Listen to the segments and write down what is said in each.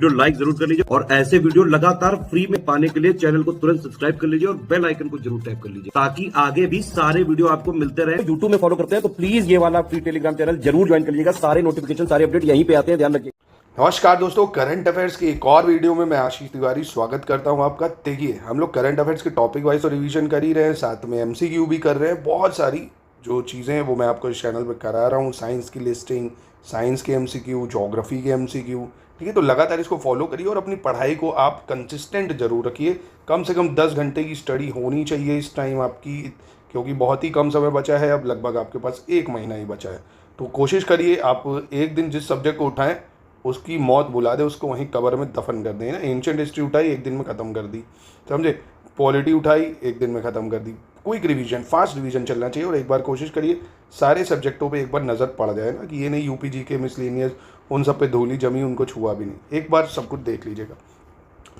Video like जरूर कर लीजिए और ऐसे वीडियो लगातार फ्री में पाने के लिए चैनल को तुरंत सब्सक्राइब कर लीजिए और बेल आइकन को जरूर टैप कर लीजिए ताकि आगे भी सारे वीडियो आपको मिलते रहे। यूट्यूब में फॉलो करते हैं तो प्लीज ये वाला फ्री टेलीग्राम चैनल जरूर ज्वाइन कर लीजिएगा। सारे नोटिफिकेशन सारे अपडेट यहीं पे आते हैं, ध्यान रखिए। नमस्कार दोस्तों, करंट अफेयर्स की एक और वीडियो में मैं आशीष तिवारी स्वागत करता हूं आपका। देखिए, हम लोग करंट अफेयर्स के टॉपिक वाइज तो रिवीजन कर ही रहे हैं, साथ में एमसीक्यू भी कर रहे हैं। बहुत सारी जो चीज़ें हैं वो मैं आपको इस चैनल पर करा रहा हूं। साइंस की लिस्टिंग, साइंस के एमसीक्यू, ज्योग्राफी के एमसीक्यू, ठीक है। तो लगातार इसको फॉलो करिए और अपनी पढ़ाई को आप कंसिस्टेंट जरूर रखिए। कम से कम 10 घंटे की स्टडी होनी चाहिए इस टाइम आपकी, क्योंकि बहुत ही कम समय बचा है। अब लगभग आपके पास 1 महीना ही बचा है। तो कोशिश करिए आप एक दिन जिस सब्जेक्ट को उठाएं उसकी मौत बुला दे, उसको वहीं कब्र में दफन कर दें ना। एंशिएंट हिस्ट्री उठाई, एक दिन में ख़त्म कर दी, समझे। पॉलिटी उठाई, एक दिन में ख़त्म कर दी। क्विक रिवीजन, फास्ट रिवीजन चलना चाहिए। और एक बार कोशिश करिए सारे सब्जेक्टों पे एक बार नज़र पड़ जाए ना, कि ये नहीं यूपीजी के मिसलेनियस उन सब पे धूली जमी, उनको छुआ भी नहीं। एक बार सब कुछ देख लीजिएगा।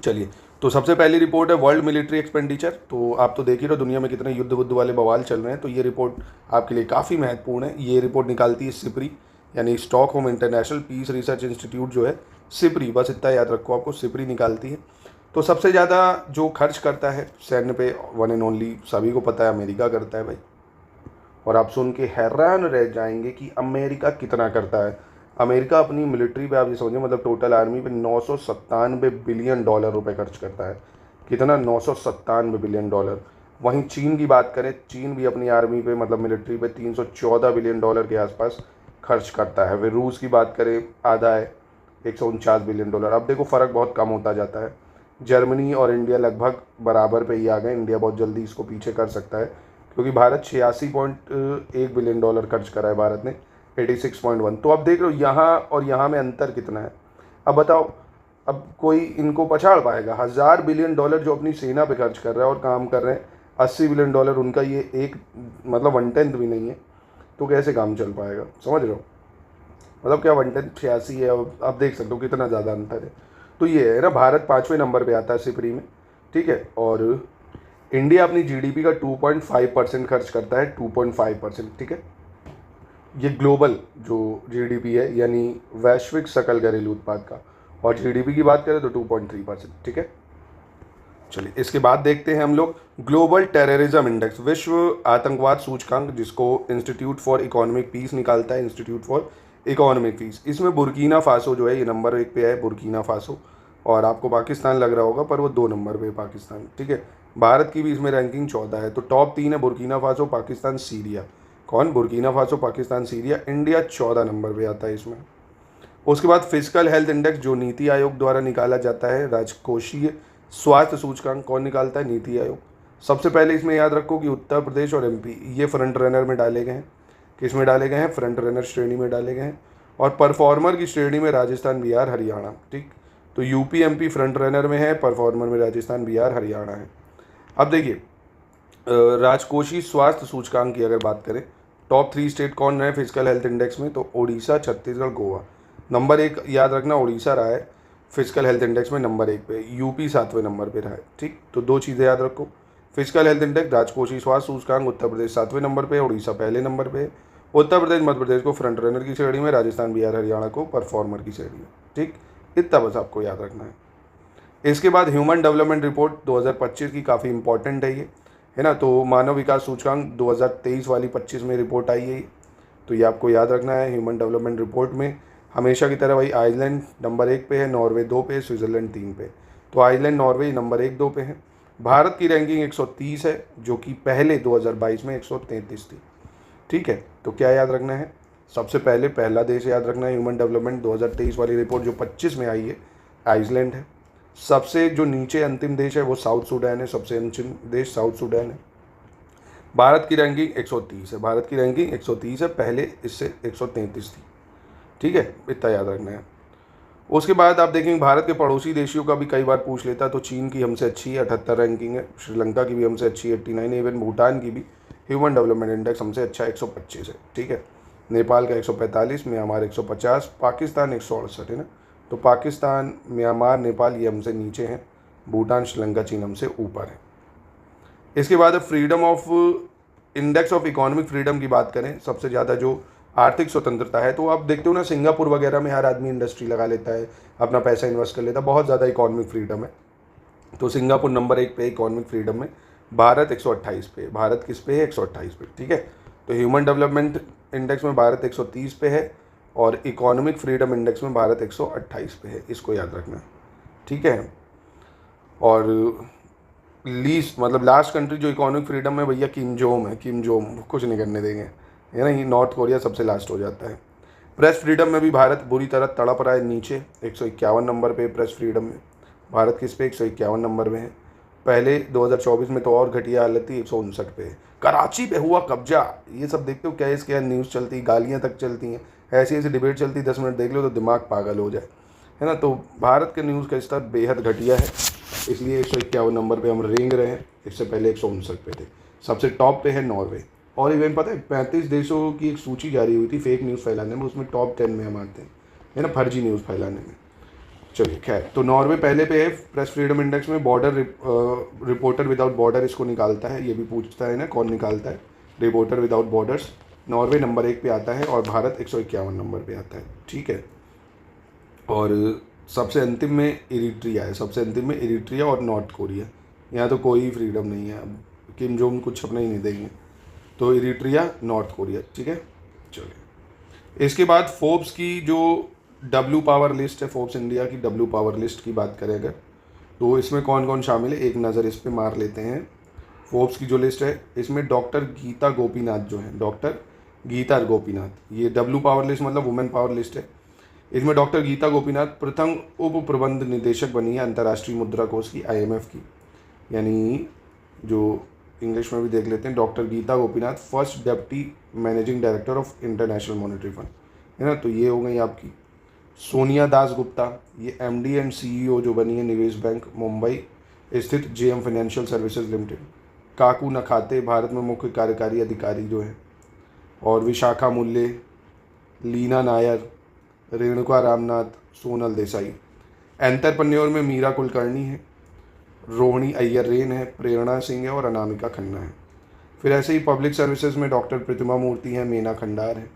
चलिए, तो सबसे पहली रिपोर्ट है वर्ल्ड मिलिट्री एक्सपेंडिचर। तो आप तो देख ही रहो दुनिया में कितने युद्ध बुद्ध वाले बवाल चल रहे हैं, तो ये रिपोर्ट आपके लिए काफ़ी महत्वपूर्ण है। ये रिपोर्ट निकालती है सिप्री, यानी Stockholm International Peace Research Institute जो है, सिप्री, बस इतना याद रखो आपको, सिप्री निकालती है। तो सबसे ज़्यादा जो खर्च करता है सैन्य पे, वन एंड ओनली सभी को पता है, अमेरिका करता है भाई। और आप सुन के हैरान रह जाएंगे कि अमेरिका कितना करता है। अमेरिका अपनी मिलिट्री पे, आप ये समझिए, मतलब टोटल आर्मी पे 997 बिलियन डॉलर रुपए खर्च करता है। कितना? 997 बिलियन डॉलर। वहीं चीन की बात करें, चीन भी अपनी आर्मी पे, मतलब मिलिट्री पे 314 बिलियन डॉलर के आसपास खर्च करता है। फिर रूस की बात करें, आधा है, 149 बिलियन डॉलर। अब देखो फ़र्क बहुत कम होता जाता है। जर्मनी और इंडिया लगभग बराबर पे ही आ गए। इंडिया बहुत जल्दी इसको पीछे कर सकता है, क्योंकि भारत 86.1 बिलियन डॉलर खर्च करा है, भारत ने 86.1। तो अब देख लो यहाँ और यहाँ में अंतर कितना है। अब बताओ, अब कोई इनको पछाड़ पाएगा? 1000 बिलियन डॉलर जो अपनी सेना पे खर्च कर रहा है और काम कर रहे हैं, 80 बिलियन डॉलर उनका, ये एक मतलब 1/10 भी नहीं है। तो कैसे काम चल पाएगा? समझ रहे हो? मतलब क्या 1/10 86 है। अब देख सकते हो कितना ज़्यादा अंतर है। तो ये है ना, भारत 5वें नंबर पे आता है सिपरी में, ठीक है। और इंडिया अपनी जीडीपी का 2.5% खर्च करता है, 2.5%, ठीक है। ये ग्लोबल जो जीडीपी है, यानी वैश्विक सकल घरेलू उत्पाद का। और जीडीपी की बात करें तो 2.3%, ठीक है। चलिए, इसके बाद देखते हैं हम लोग ग्लोबल टेररिज्म इंडेक्स, विश्व आतंकवाद सूचकांक, जिसको इंस्टीट्यूट फॉर इकोनॉमिक पीस निकालता है, इंस्टीट्यूट फॉर इकोनॉमिक पीस। इसमें बुर्किना फासो जो है, ये नंबर 1 पे है, बुर्किना फासो। और आपको पाकिस्तान लग रहा होगा, पर वो 2 नंबर पे है पाकिस्तान, ठीक है। भारत की भी इसमें रैंकिंग 14 है। तो टॉप 3 है बुर्किना फासो, पाकिस्तान, सीरिया। कौन? Burkina Faso, Pakistan, Syria. India 14 number पे आता है इसमें। उसके बाद फिजिकल हेल्थ इंडेक्स, जो नीति आयोग द्वारा निकाला जाता है, राजकोषीय स्वास्थ्य सूचकांक। कौन निकालता है? नीति आयोग। सबसे पहले इसमें याद रखो कि उत्तर प्रदेश और एमपी ये फ्रंट रनर में डाले गए हैं। किस में डाले गए हैं? फ्रंट रनर श्रेणी में डाले गए हैं। और परफॉर्मर की श्रेणी में राजस्थान, बिहार, हरियाणा, ठीक। तो यूपी एमपी फ्रंट रनर में है, परफॉर्मर में राजस्थान, बिहार, हरियाणा है। अब देखिए, राजकोषीय स्वास्थ्य सूचकांक की अगर बात करें, टॉप 3 स्टेट कौन रहे फिजिकल हेल्थ इंडेक्स में? तो ओडिशा, छत्तीसगढ़, गोवा। नंबर 1 याद रखना, ओडिशा रहा है फिजिकल हेल्थ इंडेक्स में नंबर 1 पे। यूपी 7वें नंबर पे रहा है, ठीक। तो 2 चीज़ें याद रखो, फिजिकल हेल्थ इंडेक्स, राजकोषीय स्वास्थ्य सूचकांक, उत्तर प्रदेश 7वें नंबर पे, ओडिशा पहले नंबर पे। उत्तर प्रदेश मध्य प्रदेश को फ्रंट रनर की श्रेणी में, राजस्थान, बिहार, हरियाणा को परफॉर्मर की श्रेणी में, ठीक। इतना बस आपको याद रखना है। इसके बाद ह्यूमन डेवलपमेंट रिपोर्ट 2025 की, काफ़ी इंपॉर्टेंट है ये, है ना। तो मानव विकास सूचकांक 2023 वाली 25 में रिपोर्ट आई है, तो ये आपको याद रखना है। ह्यूमन डेवलपमेंट रिपोर्ट में हमेशा की तरह वही आइसलैंड नंबर 1 पे है, नॉर्वे 2 पे, स्विट्ज़रलैंड 3 पे। तो आइसलैंड, नॉर्वे नंबर 1 2 पे है। भारत की रैंकिंग 130 है, जो कि पहले 2022 में 133 थी, ठीक है। तो क्या याद रखना है? सबसे पहले पहला देश याद रखना है ह्यूमन डेवलपमेंट 2023 वाली रिपोर्ट जो 25 में आई है, आइसलैंड है। सबसे जो नीचे अंतिम देश है वो साउथ सूडान है, सबसे अंतिम देश साउथ सूडान है। भारत की रैंकिंग 130 है, भारत की रैंकिंग 130 है, पहले इससे 133 थी, ठीक है। इतना याद रखना है। उसके बाद आप देखेंगे भारत के पड़ोसी देशों का भी कई बार पूछ लेता है, तो चीन की हमसे अच्छी है, 78 रैंकिंग है। श्रीलंका की भी हमसे अच्छी है, 89 है। इवन भूटान की भी ह्यूमन डेवलपमेंट इंडेक्स हमसे अच्छा 125 है, ठीक है। नेपाल का 145, म्यांमार 150, पाकिस्तान 168 है ना। तो पाकिस्तान, म्यांमार, नेपाल ये हमसे नीचे हैं, भूटान, श्रीलंका, चीन हमसे ऊपर है। इसके बाद freedom of index of economic freedom की बात करें, सबसे ज़्यादा जो आर्थिक स्वतंत्रता है। तो आप देखते हो ना, सिंगापुर वगैरह में हर आदमी इंडस्ट्री लगा लेता है, अपना पैसा इन्वेस्ट कर लेता है, बहुत ज़्यादा इकोनॉमिक फ्रीडम है। तो सिंगापुर नंबर 1 पे इकोनॉमिक फ्रीडम में, भारत 128 पे। भारत किस पे है? 128 पे, ठीक है। तो ह्यूमन डेवलपमेंट इंडेक्स में भारत 130 पे है और इकोनॉमिक फ्रीडम इंडेक्स में भारत 128 पे है, इसको याद रखना, ठीक है। और लीस्ट मतलब लास्ट कंट्री जो इकोनॉमिक फ्रीडम में भैया किम जोंग है, किम जोंग कुछ नहीं करने देंगे, है ना। ये नॉर्थ कोरिया सबसे लास्ट हो जाता है। प्रेस फ्रीडम में भी भारत बुरी तरह तड़प रहा है, नीचे 151 नंबर पे प्रेस फ्रीडम में। भारत किस पे? 151 नंबर में है। पहले 2024 में तो और घटिया हालत थी, 159 पे है। कराची पे हुआ कब्जा, ये सब देखते हो, क्या इसके न्यूज़ चलती, गालियाँ तक चलती हैं, ऐसी ऐसी डिबेट चलती, 10 मिनट देख लो तो दिमाग पागल हो जाए, है ना। तो भारत के न्यूज़ का स्तर बेहद घटिया है, इसलिए 151 नंबर पे हम रेंग रहे हैं। इससे पहले 159 पे थे। सबसे टॉप पे है नॉर्वे। और इवन पता है 35 देशों की एक सूची जारी हुई थी फेक न्यूज़ फैलाने में, उसमें टॉप 10 में हम आते हैं, है ना, फर्जी न्यूज़ फैलाने में। चलिए खैर, तो नॉर्वे पहले पे है प्रेस फ्रीडम इंडेक्स में। बॉर्डर रिपोर्टर विदाउट बॉर्डर इसको निकालता है, ये भी पूछता है ना कौन निकालता है, reporter without borders. Norway number 1 पे आता है और भारत 151 नंबर पे आता है, ठीक है। और सबसे अंतिम में इरिट्रिया है, सबसे अंतिम में इरिट्रिया और नॉर्थ कोरिया। यहाँ तो कोई फ्रीडम नहीं है, अब किम जोंग कुछ छपना ही नहीं देंगे। तो इरिट्रिया, नॉर्थ कोरिया, ठीक है। चलिए, इसके बाद फोर्ब्स की जो डब्ल्यू पावर लिस्ट है, फोर्ब्स इंडिया की डब्ल्यू पावर लिस्ट की बात करें अगर, तो इसमें कौन कौन शामिल है एक नज़र इस पर मार लेते हैं। फोर्ब्स की जो लिस्ट है, इसमें डॉक्टर गीता गोपीनाथ जो है, डॉक्टर गीता गोपीनाथ, ये डब्ल्यू पावर लिस्ट मतलब वुमेन पावर लिस्ट है। इसमें डॉक्टर गीता गोपीनाथ प्रथम उप प्रबंध निदेशक बनी है अंतर्राष्ट्रीय मुद्रा कोष की, IMF की, यानी जो इंग्लिश में भी देख लेते हैं, doctor Gita Gopinath first deputy managing director of International Monetary Fund, है ना। तो ये हो गई आपकी। सोनिया दास गुप्ता, ये MD एंड CEO जो बनी है निवेश बैंक मुंबई स्थित JM फाइनेंशियल सर्विसेज लिमिटेड। काकू नखाते भारत में मुख्य कार्यकारी अधिकारी जो है। और विशाखा मुल्ले, लीना नायर, रेणुका रामनाथ, सोनल देसाई। एंटरप्रेन्योर में मीरा कुलकर्णी है, रोहिणी अय्यर रेन है, प्रेरणा सिंह है और अनामिका खन्ना है। फिर ऐसे ही पब्लिक सर्विसेज में डॉक्टर प्रतिमा मूर्ति है, मीना खंडार है।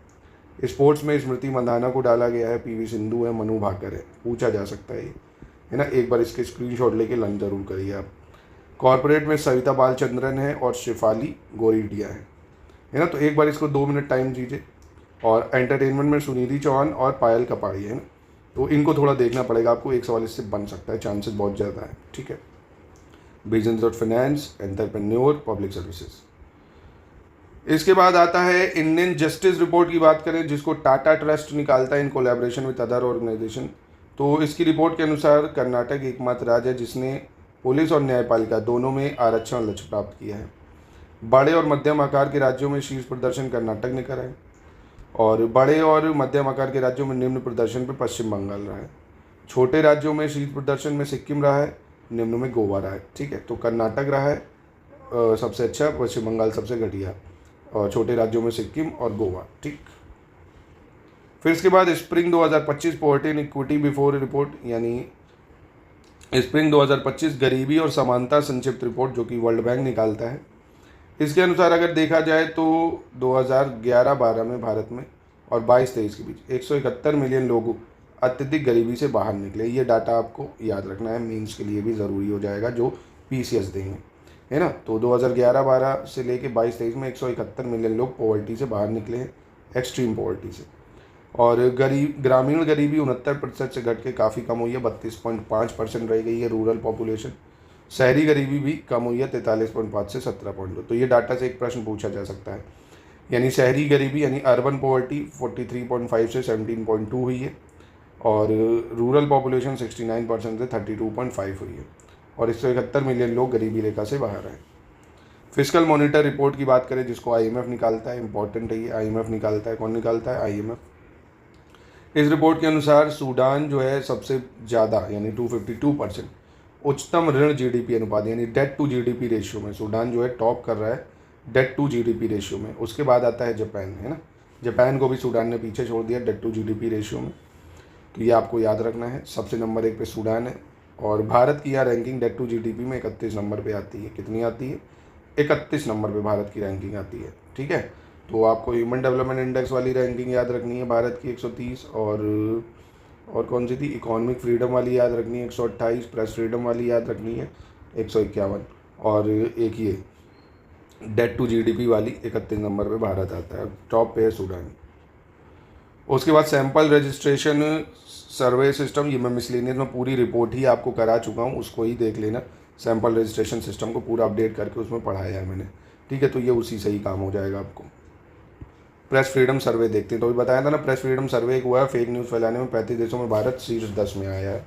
स्पोर्ट्स में स्मृति मंदाना को डाला गया है, PV सिंधु है, मनु भाकर है। पूछा जा सकता है ये, है ना, एक बार इसके स्क्रीनशॉट लेके लर्न जरूर करिए आप। कॉर्पोरेट में सविता बालचंद्रन है और शिफाली गोरीडिया है ना। तो एक बार इसको 2 मिनट टाइम दीजिए। और एंटरटेनमेंट में सुनिधि चौहान और पायल कपाड़ी है ना, तो इनको थोड़ा देखना पड़ेगा आपको, एक सवाल इससे बन सकता है, चांसेस बहुत ज़्यादा है, ठीक है। बिजनेस और फाइनेंस, एंटरप्रेन्योर, पब्लिक सर्विसेज। इसके बाद आता है इंडियन जस्टिस रिपोर्ट की बात करें, जिसको टाटा ट्रस्ट निकालता है in collaboration with other organization. तो इसकी रिपोर्ट के अनुसार कर्नाटक एकमात्र राज्य है जिसने पुलिस और न्यायपालिका दोनों में आरक्षण लक्ष्य प्राप्त किया है। बड़े और मध्यम आकार के राज्यों में शीर्ष प्रदर्शन कर्नाटक ने करा है और बड़े और मध्यम आकार के राज्यों में निम्न प्रदर्शन पर पश्चिम बंगाल रहा है। छोटे राज्यों में शीर्ष प्रदर्शन में सिक्किम रहा है, निम्न में गोवा रहा है, ठीक है। तो कर्नाटक रहा है सबसे अच्छा, पश्चिम बंगाल सबसे घटिया, और छोटे राज्यों में सिक्किम और गोवा, ठीक। फिर इसके बाद spring 2025 poverty and equity before report, यानी स्प्रिंग 2025 गरीबी और समानता संक्षिप्त रिपोर्ट जो कि वर्ल्ड बैंक निकालता है। इसके अनुसार अगर देखा जाए तो 2011-12 में भारत में और 22-23 के बीच 171 मिलियन लोग अत्यधिक गरीबी से बाहर निकले। ये डाटा आपको याद रखना है, मीन्स के लिए भी ज़रूरी हो जाएगा जो PCS देंगे, है ना। तो 2011-12 से लेके 22-23 में 171 मिलियन लोग पॉवर्टी से बाहर निकले हैं, एक्सट्रीम पॉवर्टी से। और ग्रामीण गरीबी 69% से घट के काफ़ी कम हुई है, 32.5% रह गई है रूरल पॉपुलेशन। शहरी गरीबी भी कम हुई है, 43.5 से 17.2। तो ये डाटा से एक प्रश्न पूछा जा सकता है, यानी शहरी गरीबी यानी अर्बन पॉवर्टी 43.5 से 17.2 हुई है और रूरल पॉपुलेशन 69% से 32.5 हुई है और 171 मिलियन लोग गरीबी रेखा से बाहर हैं। फिस्कल मॉनिटर रिपोर्ट की बात करें जिसको IMF निकालता है, इंपॉर्टेंट है ये, IMF निकालता है। कौन निकालता है? IMF। इस रिपोर्ट के अनुसार सूडान जो है सबसे ज़्यादा यानी 252% उच्चतम ऋण GDP अनुपात यानी डेट टू GDP रेशियो में सूडान जो है टॉप कर रहा है डेट टू GDP रेशियो में। उसके बाद आता है जापान, है ना। जापान को भी सूडान ने पीछे छोड़ दिया डेट टू GDP रेशियो में, तो ये आपको याद रखना है। सबसे नंबर 1 पे सूडान है और भारत की यहाँ रैंकिंग डेट टू GDP में 31 नंबर पे आती है। कितनी आती है? 31 नंबर पे भारत की रैंकिंग आती है, ठीक है। तो आपको ह्यूमन डेवलपमेंट इंडेक्स वाली रैंकिंग याद रखनी है भारत की 130, और कौन सी थी, इकोनॉमिक फ्रीडम वाली याद रखनी है 128, प्रेस फ्रीडम वाली याद रखनी है 151, और एक ये डेट टू जीडीपी वाली 31 नंबर पे भारत आता है। टॉप पे है सूडान। उसके बाद सैंपल रजिस्ट्रेशन सर्वे सिस्टम, ये मैं मिसलेनियस में पूरी रिपोर्ट ही आपको करा चुका हूँ, उसको ही देख लेना। सैंपल रजिस्ट्रेशन सिस्टम को पूरा अपडेट करके उसमें पढ़ाया है मैंने, ठीक है, तो ये उसी से ही काम हो जाएगा आपको। प्रेस फ्रीडम सर्वे देखते हैं, तो अभी बताया था ना, प्रेस फ्रीडम सर्वे एक हुआ है, फेक न्यूज़ फैलाने में 35 देशों में भारत शीर्ष 10 में आया है।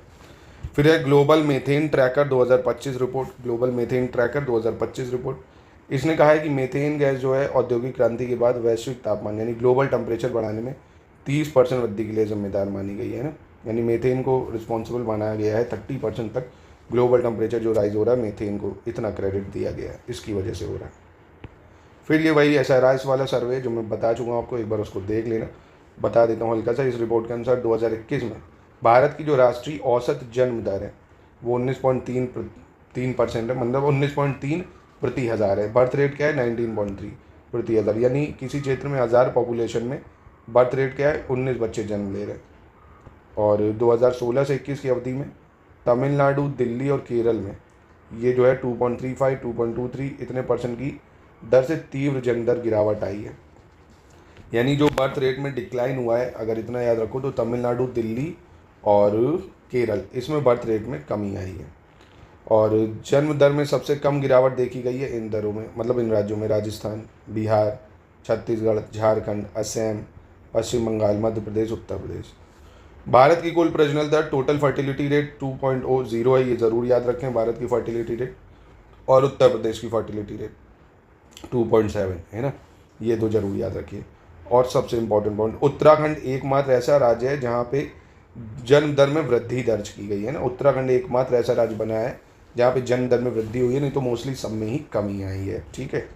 फिर है global methane tracker 2025 report, global methane tracker 2025 report. इसने कहा है कि मीथेन गैस जो है औद्योगिक क्रांति के बाद वैश्विक तापमान यानी ग्लोबल टेम्परेचर बढ़ाने में 30% वृद्धि के लिए जिम्मेदार मानी गई है ना, यानी मीथेन को रिस्पॉन्सिबल बनाया गया है। 30% तक ग्लोबल टेम्परेचर जो राइज हो रहा है, मीथेन को इतना क्रेडिट दिया गया है, इसकी वजह से हो रहा है। फिर ये वही SRIs वाला सर्वे जो मैं बता चुका हूँ आपको, एक बार उसको देख लेना। बता देता हूँ हल्का सा। इस रिपोर्ट के अनुसार 2021 में भारत की जो राष्ट्रीय औसत जन्म दर है वो 19.3% है, मतलब 19.3 प्रति हज़ार है। बर्थ रेट क्या है, 19.3 प्रति हज़ार, यानी किसी क्षेत्र में 1000 पॉपुलेशन में बर्थ रेट क्या है, 19 बच्चे जन्म ले रहे हैं। और 2016 से 21 की अवधि में तमिलनाडु, दिल्ली और केरल में ये जो है 2.35, 2.23 इतने % की दर से तीव्र जन्म दर गिरावट आई है। यानी जो बर्थ रेट में डिक्लाइन हुआ है, अगर इतना याद रखो, तो तमिलनाडु, दिल्ली और केरल, इसमें बर्थ रेट में कमी आई है। और जन्म दर में सबसे कम गिरावट देखी गई है इन दरों में, मतलब इन राज्यों में राजस्थान, बिहार, छत्तीसगढ़, झारखंड, असम, पश्चिम बंगाल, मध्य प्रदेश, उत्तर प्रदेश। भारत की कुल प्रजनन दर, टोटल फर्टिलिटी रेट 2.0 है, ये ज़रूर याद रखें, भारत की फर्टिलिटी रेट, और उत्तर प्रदेश की फर्टिलिटी रेट 2.7 है ना, ये दो जरूर याद रखिए। और सबसे इम्पोर्टेंट पॉइंट, उत्तराखंड एकमात्र ऐसा राज्य है जहाँ पे जन्म दर में वृद्धि दर्ज की गई है ना। उत्तराखंड एकमात्र ऐसा राज्य बना है जहाँ पे जन्म दर में वृद्धि हुई है, नहीं तो मोस्टली सब में ही कमी आई है, ठीक है।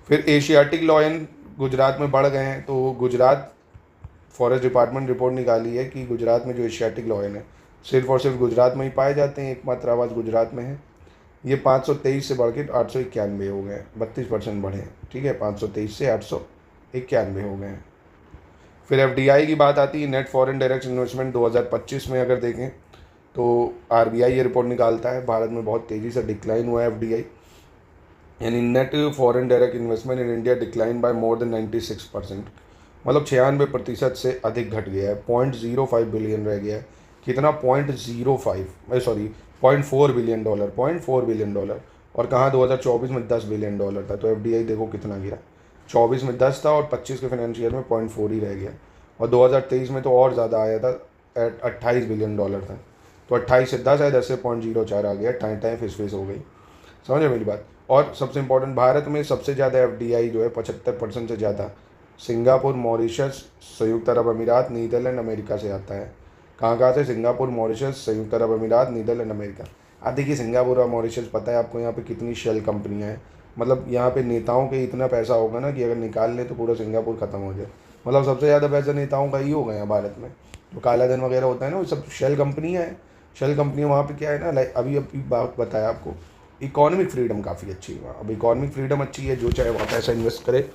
फिर एशियाटिक लॉयन गुजरात में बढ़ गए हैं, तो गुजरात फॉरेस्ट डिपार्टमेंट रिपोर्ट निकाली है कि गुजरात में जो एशियाटिक लॉयन है सिर्फ और सिर्फ गुजरात में ही पाए जाते हैं, एकमात्र आवाज़ गुजरात में है। ये 523 से बढ़ के 891 हो गए, 32% बढ़े हैं, ठीक है, 523 से 891 हो गए हैं। फिर FDI की बात आती है, नेट फॉरेन डायरेक्ट इन्वेस्टमेंट 2025 में अगर देखें तो RBI ये रिपोर्ट निकालता है, भारत में बहुत तेज़ी से डिक्लाइन हुआ है FDI, यानी net foreign direct investment in India decline by more than 96%, मतलब 96% से अधिक घट गया है। 0.05 बिलियन रह गया है। कितना, 0.4 बिलियन डॉलर, 0.4 बिलियन डॉलर। और कहाँ 2024 में 10 बिलियन डॉलर था, तो FDI देखो कितना गिरा, 24 में 10 था और 25 के फाइनेंशियल में 0.4 ही रह गया। और 2023 में तो और ज़्यादा आया था, 28 बिलियन डॉलर था, तो 28 से 10 आया, 10 से 0.04 आ गया, टाइम फिस हो गई। समझे मेरी बात। और सबसे इम्पोर्टेंट, भारत में सबसे ज़्यादा FDI जो है 75% से ज़्यादा सिंगापुर, मॉरिशस, संयुक्त अरब अमीरात, नीदरलैंड, अमेरिका से आता है। कहाँ से, सिंगापुर, मॉरिशस, संयुक्त अरब अमीरात, नीदरलैंड, अमेरिका। अब देखिए सिंगापुर और मॉरिशस, पता है आपको यहाँ पे कितनी शेल कंपनियाँ हैं, मतलब यहाँ पे नेताओं के इतना पैसा होगा ना कि अगर निकाल ले तो पूरा सिंगापुर ख़त्म हो जाए। मतलब सबसे ज़्यादा पैसा नेताओं का ही हो गया भारत में। जो काला धन वगैरह होता है ना, वो सब शेल कंपनियाँ हैं। शेल कंपनियाँ वहाँ पे क्या है ना, लाइक अभी बात बताया आपको, इकोनॉमिक फ्रीडम काफ़ी अच्छी है वहाँ। अब इकोनॉमिक फ्रीडम अच्छी है, जो चाहे वहाँ पैसा इन्वेस्ट करे,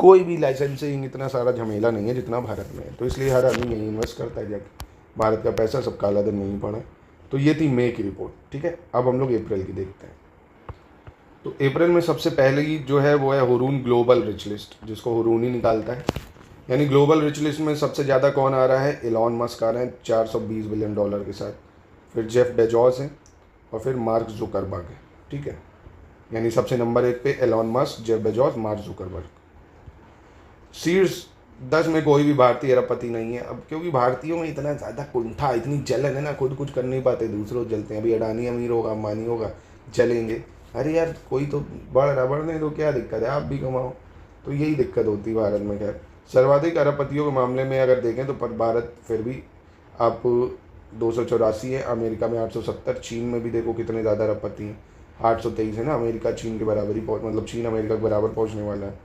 कोई भी लाइसेंसिंग इतना सारा झमेला नहीं है जितना भारत में है, तो इसलिए हर आदमी यही इन्वेस्ट करता है जाके, भारत का पैसा सब काला धन नहीं पड़ा। तो ये थी मई की रिपोर्ट, ठीक है। अब हम लोग अप्रैल की देखते हैं। तो अप्रैल में सबसे पहले ही जो है वो है हुरून ग्लोबल रिच लिस्ट, जिसको हुरून ही निकालता है। यानी ग्लोबल रिच लिस्ट में सबसे ज़्यादा कौन आ रहा है, एलॉन मस्क आ रहे हैं 420 बिलियन डॉलर के साथ। फिर जेफ बेजोस हैं और फिर मार्क जुकरबर्ग है, ठीक है। यानी सबसे नंबर 1 पे Elon Musk, Jeff Bezos, mark Zuckerberg. शीर्ष 10 में कोई भी भारतीय अरबपति नहीं है। अब क्योंकि भारतीयों में इतना ज़्यादा कुंठा, इतनी जलन है ना, खुद कुछ कर नहीं पाते, दूसरों जलते हैं। अभी अडानी अमीर होगा, अंबानी होगा, जलेंगे। अरे यार कोई तो बढ़ने दो, क्या दिक्कत है, आप भी कमाओ। तो यही दिक्कत होती है भारत में। खैर, सर्वाधिक अरबपतियों के मामले में अगर देखें तो पर भारत फिर भी आप 284 है, अमेरिका में 870, चीन में भी देखो कितने ज़्यादा अरबपति हैं, 823 है ना। अमेरिका चीन के बराबर ही मतलब चीन अमेरिका के बराबर पहुँचने वाला है।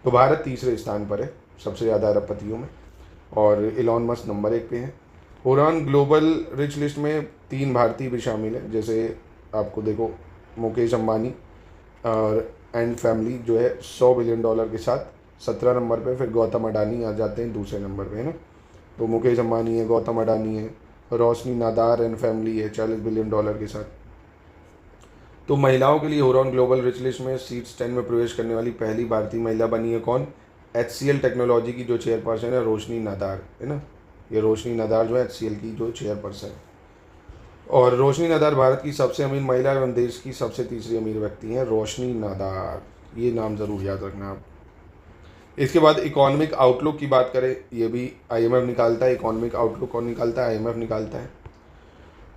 तो भारत तीसरे स्थान पर है सबसे ज़्यादा अरबपतियों में, और एलॉन मस्क नंबर 1 पे है। हुरान ग्लोबल रिच लिस्ट में 3 भारतीय भी शामिल है, जैसे आपको देखो मुकेश अंबानी और एंड फैमिली जो है 100 बिलियन डॉलर के साथ 17 नंबर पे। फिर गौतम अडानी आ जाते हैं दूसरे नंबर पे, है ना। तो मुकेश अंबानी है, गौतम अडानी है, रोशनी नादार एंड फैमिली है $40 बिलियन के साथ। तो महिलाओं के लिए हुरॉन ग्लोबल रिच लिस्ट में सीट्स 10 में प्रवेश करने वाली पहली भारतीय महिला बनी है कौन? HCL टेक्नोलॉजी की जो चेयरपर्सन है रोशनी नादार, है ना। ये रोशनी नादार जो है HCL की जो चेयरपर्सन है। और रोशनी नादार भारत की सबसे अमीर महिला एवं देश की सबसे तीसरी अमीर व्यक्ति हैं रोशनी नादार। ये नाम ज़रूर याद रखना आप। इसके बाद इकोनॉमिक आउटलुक की बात करें, ये भी IMF निकालता है। इकोनॉमिक आउटलुक कौन निकालता है? IMF निकालता है।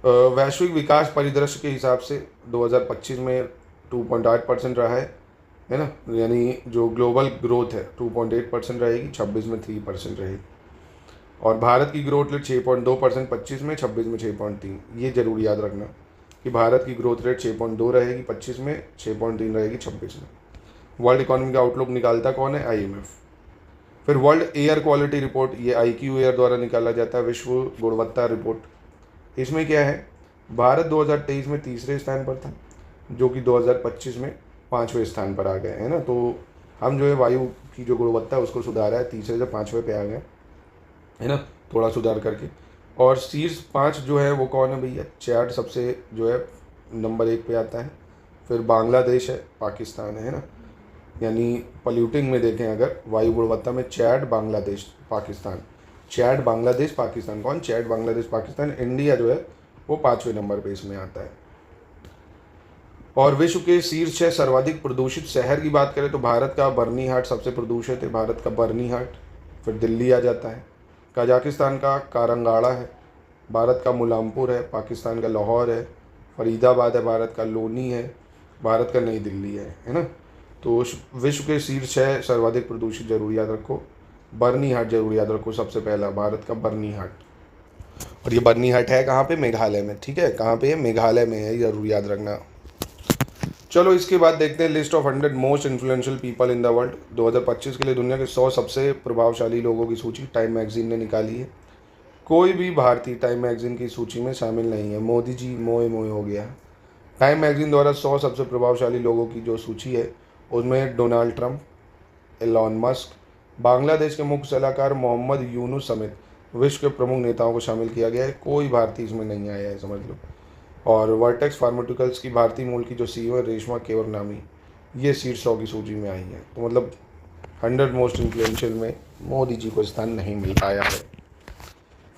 वैश्विक विकास परिदृश्य के हिसाब से 2025 में 2.8% रहा है ना। यानी जो ग्लोबल ग्रोथ है 2.8% रहेगी, 26 में 3% रहेगी। और भारत की ग्रोथ रेट 6.2% 25 में, 26 में 6.3। ये जरूर याद रखना कि भारत की ग्रोथ रेट 6.2 रहेगी 25 में, 6.3 रहेगी 26 में। वर्ल्ड इकोनॉमिक आउटलुक निकालता कौन है? IMF। फिर वर्ल्ड एयर क्वालिटी रिपोर्ट, ये IQ एयर द्वारा निकाला जाता है, विश्व गुणवत्ता रिपोर्ट। इसमें क्या है, भारत 2023 में तीसरे स्थान पर था, जो कि 2025 में 5वें स्थान पर आ गए, है ना। तो हम जो है वायु की जो गुणवत्ता है उसको सुधारा है, तीसरे से 5वें पे आ गए, है ना, थोड़ा सुधार करके। और शीर्ष 5 जो है वो कौन है भैया? चैड सबसे जो है नंबर 1 पे आता है। फिर बांग्लादेश है, पाकिस्तान है ना। यानी पॉल्यूटिंग में देखें अगर वायु गुणवत्ता में चैड, बांग्लादेश, पाकिस्तान। चैड, बांग्लादेश, पाकिस्तान। कौन? चैड, बांग्लादेश, पाकिस्तान। इंडिया जो है वो 5वें नंबर पे इसमें आता है। और विश्व के शीर्ष 6 सर्वाधिक प्रदूषित शहर की बात करें तो भारत का बर्नीहाट सबसे प्रदूषित है, भारत का बर्नीहाट। फिर दिल्ली आ जाता है। कजाकिस्तान का कारांगाड़ा है, भारत का मुलामपुर है, पाकिस्तान का लाहौर है। फरीदाबाद है, भारत का लोनी है, भारत का नई दिल्ली है ना। तो विश्व के शीर्ष 6 सर्वाधिक प्रदूषित जरूर याद रखो। बर्नीहाट जरूर याद रखो, सबसे पहला भारत का बर्नीहाट। और ये बर्नीहाट है कहाँ पे? मेघालय में, ठीक है। कहाँ पे है? मेघालय में है, जरूर याद रखना। चलो इसके बाद देखते हैं list of 100 most influential people in the world. 2025 के लिए दुनिया के 100 सबसे प्रभावशाली लोगों की सूची टाइम मैगजीन ने निकाली है। कोई भी भारतीय टाइम मैगजीन की सूची में शामिल नहीं है। मोदी जी मोए मोए हो गया। टाइम मैगजीन द्वारा 100 सबसे प्रभावशाली लोगों की जो सूची है उसमें Donald Trump, Elon Musk, Bangladesh के मुख्य सलाहकार मोहम्मद यूनुस समेत विश्व के प्रमुख नेताओं को शामिल किया गया है। कोई भारतीय इसमें नहीं आया है, समझ लो। और वर्टेक्स फार्मास्यूटिकल्स की भारतीय मूल की जो CEO है रेशमा केवरनामी, ये शीर्ष 100 की सूची में आई है। तो मतलब 100 मोस्ट इन्फ्लुएंशियल में मोदी जी को स्थान नहीं मिल पाया है।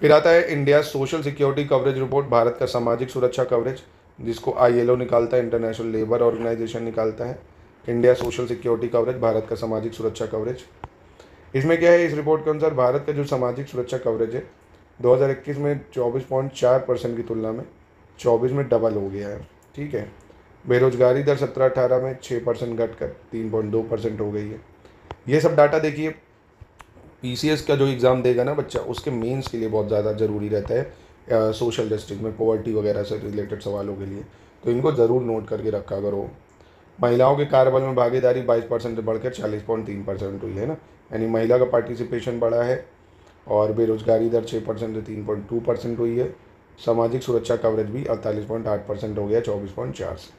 फिर आता है India social security coverage report, Bharat का सामाजिक सुरक्षा कवरेज, जिसको ILO निकालता है, इंटरनेशनल लेबर ऑर्गेनाइजेशन निकालता है। India social security coverage, Bharat का सामाजिक सुरक्षा कवरेज। इसमें क्या है, इस रिपोर्ट के अनुसार भारत का जो सामाजिक सुरक्षा कवरेज है 2021 में 24.4% की तुलना में 24 में डबल हो गया है, ठीक है। बेरोजगारी दर 17-18 में 6% घटकर 3.2% हो गई है। ये सब डाटा देखिए, PCS का जो एग्ज़ाम देगा ना बच्चा, उसके मेंस के लिए बहुत ज़्यादा ज़रूरी रहता है सोशल जस्टिस में, पॉवर्टी वगैरह से रिलेटेड सवालों के लिए। तो इनको ज़रूर नोट करके रखा करो। महिलाओं के कार्यबल में भागीदारी 22% से बढ़कर 40.3% हुई है ना। यानी महिला का पार्टिसिपेशन बढ़ा है। और बेरोजगारी दर 6% से 3.2% हुई है। सामाजिक सुरक्षा कवरेज भी 48.8% हो गया 24.4 से।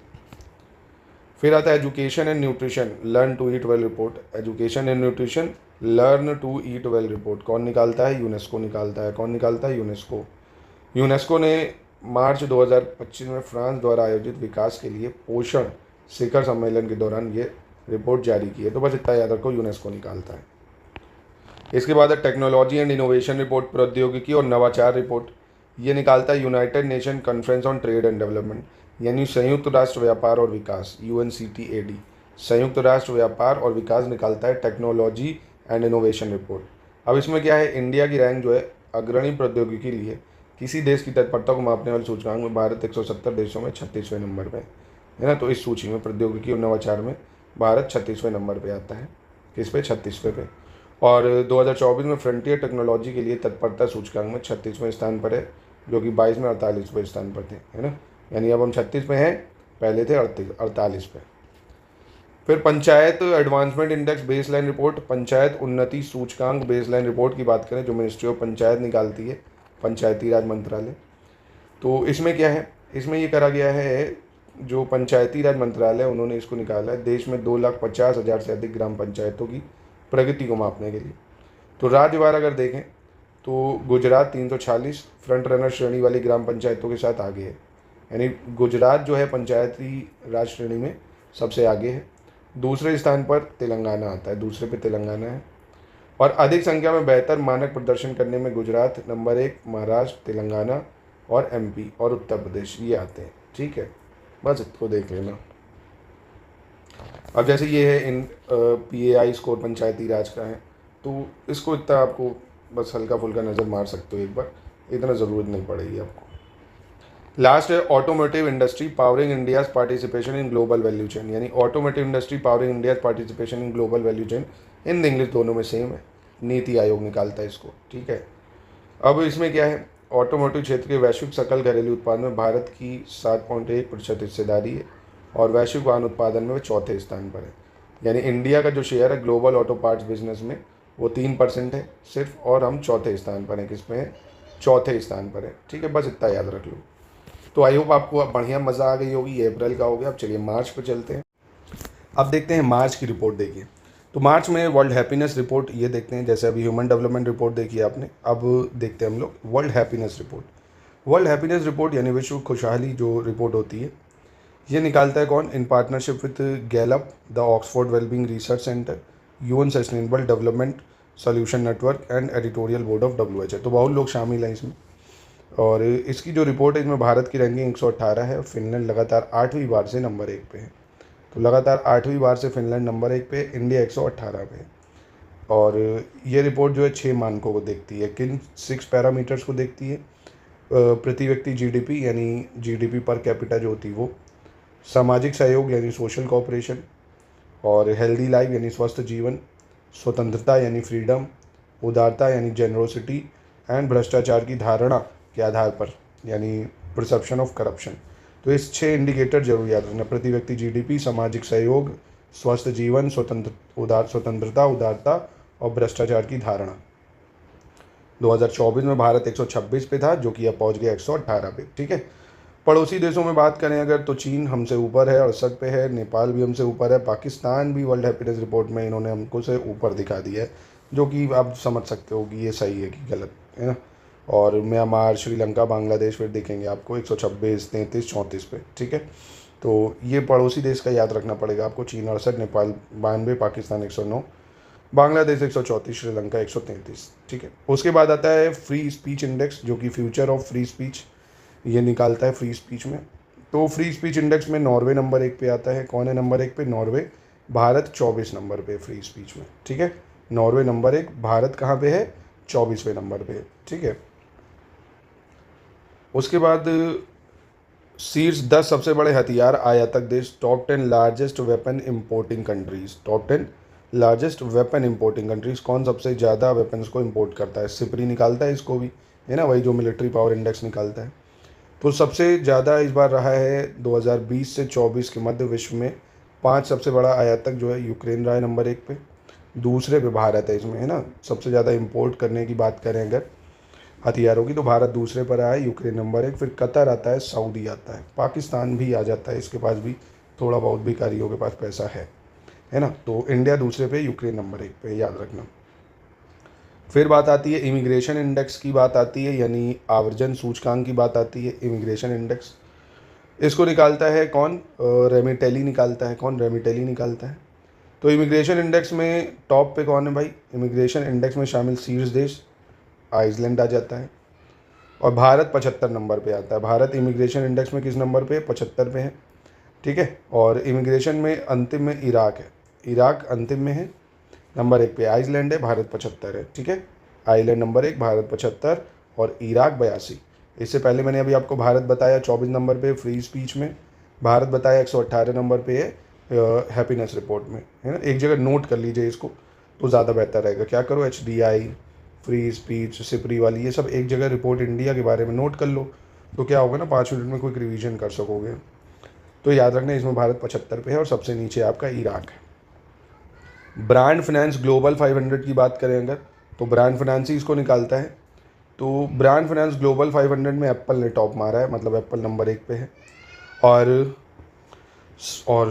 फिर आता है education and nutrition learn to eat well report. Education and nutrition learn to eat well report कौन निकालता है? यूनेस्को निकालता है। कौन निकालता है? यूनेस्को। यूनेस्को ने मार्च 2025 में फ्रांस द्वारा आयोजित विकास के लिए पोषण शिखर सम्मेलन के दौरान ये रिपोर्ट जारी की है। तो बस इतना याद रखो, यूनेस्को निकालता है। इसके बाद है टेक्नोलॉजी एंड इनोवेशन रिपोर्ट, प्रौद्योगिकी और नवाचार रिपोर्ट। ये निकालता है United nation conference on trade and development, यानी संयुक्त राष्ट्र व्यापार और विकास, UNCTAD। संयुक्त राष्ट्र व्यापार और विकास निकालता है टेक्नोलॉजी एंड इनोवेशन रिपोर्ट। अब इसमें क्या है, इंडिया की रैंक जो है अग्रणी प्रौद्योगिकी के लिए किसी देश की तत्परता को मापने वाले सूचकांक में भारत 170 देशों में 36वें नंबर पर है ना। तो इस सूची में प्रौद्योगिकी और नवाचार में भारत 36वें नंबर पर आता है। किस पे? 36वें पे। और 2024 में फ्रंटियर टेक्नोलॉजी के लिए तत्परता सूचकांक में 36वें स्थान पर है, जो कि 22 में 48वें स्थान पर थे, है ना। यानी अब हम 36 पे हैं, पहले थे 48 पे। फिर panchayat advancement index baseline report, panchayat उन्नति सूचकांक बेसलाइन रिपोर्ट की बात करें जो मिनिस्ट्री ऑफ पंचायत निकालती है, पंचायती राज मंत्रालय। तो इसमें क्या है, इसमें ये करा गया है, जो पंचायती राज मंत्रालय उन्होंने इसको निकाला है, देश में 2,50,000 से अधिक ग्राम पंचायतों की प्रगति को मापने के लिए। तो राज्यवार अगर देखें तो गुजरात 346 फ्रंट रनर श्रेणी वाली ग्राम पंचायतों के साथ आगे है, यानी गुजरात जो है पंचायती राज श्रेणी में सबसे आगे है। दूसरे स्थान पर तेलंगाना आता है, दूसरे पे तेलंगाना है। और अधिक संख्या में बेहतर मानक प्रदर्शन करने में गुजरात नंबर 1, महाराष्ट्र, तेलंगाना और एमपी और उत्तर प्रदेश ये आते हैं। ठीक है, बस इसको देख लेना। अब जैसे ये है इन PAI स्कोर पंचायती राज का है, तो इसको इतना आपको बस हल्का फुल्का नज़र मार सकते हो एक बार, इतना ज़रूरत नहीं पड़ेगी आपको। लास्ट है automotive industry powering India's participation in global value chain, यानी automotive industry powering India's participation in global value chain, Hindi English दोनों में सेम है, नीति आयोग निकालता है इसको। ठीक है, अब इसमें क्या है, ऑटोमोटिव क्षेत्र के वैश्विक सकल घरेलू उत्पादन में भारत की 7.1% हिस्सेदारी है और वैश्विक वाहन उत्पादन में वह चौथे स्थान पर है। यानी इंडिया का जो शेयर है ग्लोबल ऑटो पार्ट्स बिजनेस में वो 3% है सिर्फ, और हम चौथे स्थान पर हैं। किस में है? चौथे स्थान पर है। ठीक है, बस इतना याद रख लो। तो आई होप आपको बढ़िया मज़ा आ गई होगी। ये अप्रैल का हो गया, अब चलिए मार्च पे चलते हैं। अब देखते हैं मार्च की रिपोर्ट। देखिए, तो मार्च में वर्ल्ड हैप्पीनेस रिपोर्ट ये देखते हैं। जैसे अभी ह्यूमन डेवलपमेंट रिपोर्ट देखी आपने, अब देखते हैं हम लोग world happiness report. World happiness report यानी विश्व खुशहाली जो रिपोर्ट होती है, ये निकालता है कौन? In partnership with Gallup, the Oxford wellbeing research centre, UN sustainable development solution network and editorial board of WHO। तो बहुत लोग शामिल हैं इसमें। और इसकी जो रिपोर्ट है, इसमें भारत की रैंकिंग 118 है। फिनलैंड लगातार 8वीं बार से नंबर 1 पे है। तो लगातार 8वीं बार से फिनलैंड नंबर 1 पे, इंडिया 118 पे है। और ये रिपोर्ट जो है 6 मानकों को देखती है। किन 6 पैरामीटर्स को देखती है? प्रति व्यक्ति GDP यानी GDP पर कैपिटा जो होती है वो, सामाजिक सहयोग यानी सोशल कोऑपरेशन, और हेल्दी लाइफ यानी स्वस्थ जीवन, स्वतंत्रता यानी फ्रीडम, उदारता यानी जेनरोसिटी, एंड भ्रष्टाचार की धारणा के आधार पर यानी परसेप्शन ऑफ करप्शन। तो इस 6 इंडिकेटर जरूर याद रखना: प्रति व्यक्ति GDP, सामाजिक सहयोग, स्वस्थ जीवन, स्वतंत्रता, उदारता और भ्रष्टाचार की धारणा। 2024 में भारत 126 पे था, जो कि अब पहुंच गया 118 पे। ठीक है, पड़ोसी देशों में बात करें अगर, तो चीन हमसे ऊपर है, 68 पे है। नेपाल भी हमसे ऊपर है। पाकिस्तान भी वर्ल्ड हैप्पीनेस रिपोर्ट में इन्होंने हमको से ऊपर दिखा दिया है, जो कि आप समझ सकते हो कि ये सही है कि गलत है ना। और म्यांमार, श्रीलंका, बांग्लादेश फिर दिखेंगे आपको 126, 33, 34 पे। ठीक है, तो ये पड़ोसी देश का याद रखना पड़ेगा आपको। चीन 68, नेपाल 92, पाकिस्तान 109, बांग्लादेश 134, श्रीलंका 133। ठीक है, उसके बाद आता है फ्री स्पीच इंडेक्स, जो कि फ्यूचर ऑफ फ्री स्पीच ये निकालता है फ्री स्पीच में। तो फ्री स्पीच इंडेक्स में नॉर्वे नंबर 1 पे आता है। कौन है नंबर 1 पे? नॉर्वे। भारत 24 नंबर पे फ्री स्पीच में। ठीक है, नॉर्वे नंबर 1, भारत कहाँ पे है? 24वें नंबर पे। ठीक है, उसके बाद शीर्ष 10 सबसे बड़े हथियार आयातक देश, top 10 largest weapon importing countries. Top 10 largest weapon importing countries, कौन सबसे ज़्यादा वेपन्स को इम्पोर्ट करता है? सिपरी निकालता है इसको भी, है ना, वही जो मिलिट्री पावर इंडेक्स निकालता है। तो सबसे ज़्यादा इस बार रहा है 2020 से 24 के मध्य विश्व में 5 सबसे बड़ा आयातक जो है यूक्रेन रहा है नंबर 1 पे। दूसरे पे भारत है इसमें, है ना। सबसे ज़्यादा इंपोर्ट करने की बात करें अगर हथियारों की, तो भारत दूसरे पर आया है, यूक्रेन नंबर 1, फिर कतर आता है, सऊदी आता है, पाकिस्तान भी आ जाता है, इसके पास भी थोड़ा बहुत भिखारियों के पास पैसा है ना। तो इंडिया दूसरे पे, यूक्रेन नंबर 1 पे, याद रखना। फिर बात आती है इमिग्रेशन इंडेक्स की बात आती है, यानी आवर्जन सूचकांक की बात आती है। इमिग्रेशन इंडेक्स इसको निकालता है कौन? रेमिटेली निकालता है। कौन? रेमिटेली निकालता है। तो इमिग्रेशन इंडेक्स में टॉप पे कौन है भाई? इमिग्रेशन इंडेक्स में शामिल शीर्ष देश आइसलैंड आ जाता है, और भारत 75 नंबर पे आता है। भारत इमिग्रेशन इंडेक्स में किस नंबर पे? 75 पे है। ठीक है, और इमिग्रेशन में अंतिम में इराक है। इराक अंतिम में है, नंबर 1 पे आइसलैंड है, भारत 75 है। ठीक है, आइसलैंड नंबर 1, भारत 75 और इराक 82। इससे पहले मैंने अभी आपको भारत बताया 24 नंबर पे फ्री स्पीच में, भारत बताया 118 नंबर पे है हैप्पीनेस रिपोर्ट में, है ना। एक जगह नोट कर लीजिए इसको तो ज़्यादा बेहतर रहेगा। क्या करो, HDI, फ्री स्पीच, सिपरी वाली, ये सब एक जगह रिपोर्ट इंडिया के बारे में नोट कर लो, तो क्या होगा ना, 5 मिनट में कोई रिवीजन कर सकोगे। तो याद रखना, इसमें भारत 75 पे है और सबसे नीचे आपका इराक है। ब्रांड फाइनेंस ग्लोबल 500 की बात करें अगर, तो ब्रांड फाइनेंस ही इसको निकालता है। तो ब्रांड फाइनेंस ग्लोबल 500 में एप्पल ने टॉप मारा है, मतलब एप्पल नंबर 1 पे है। और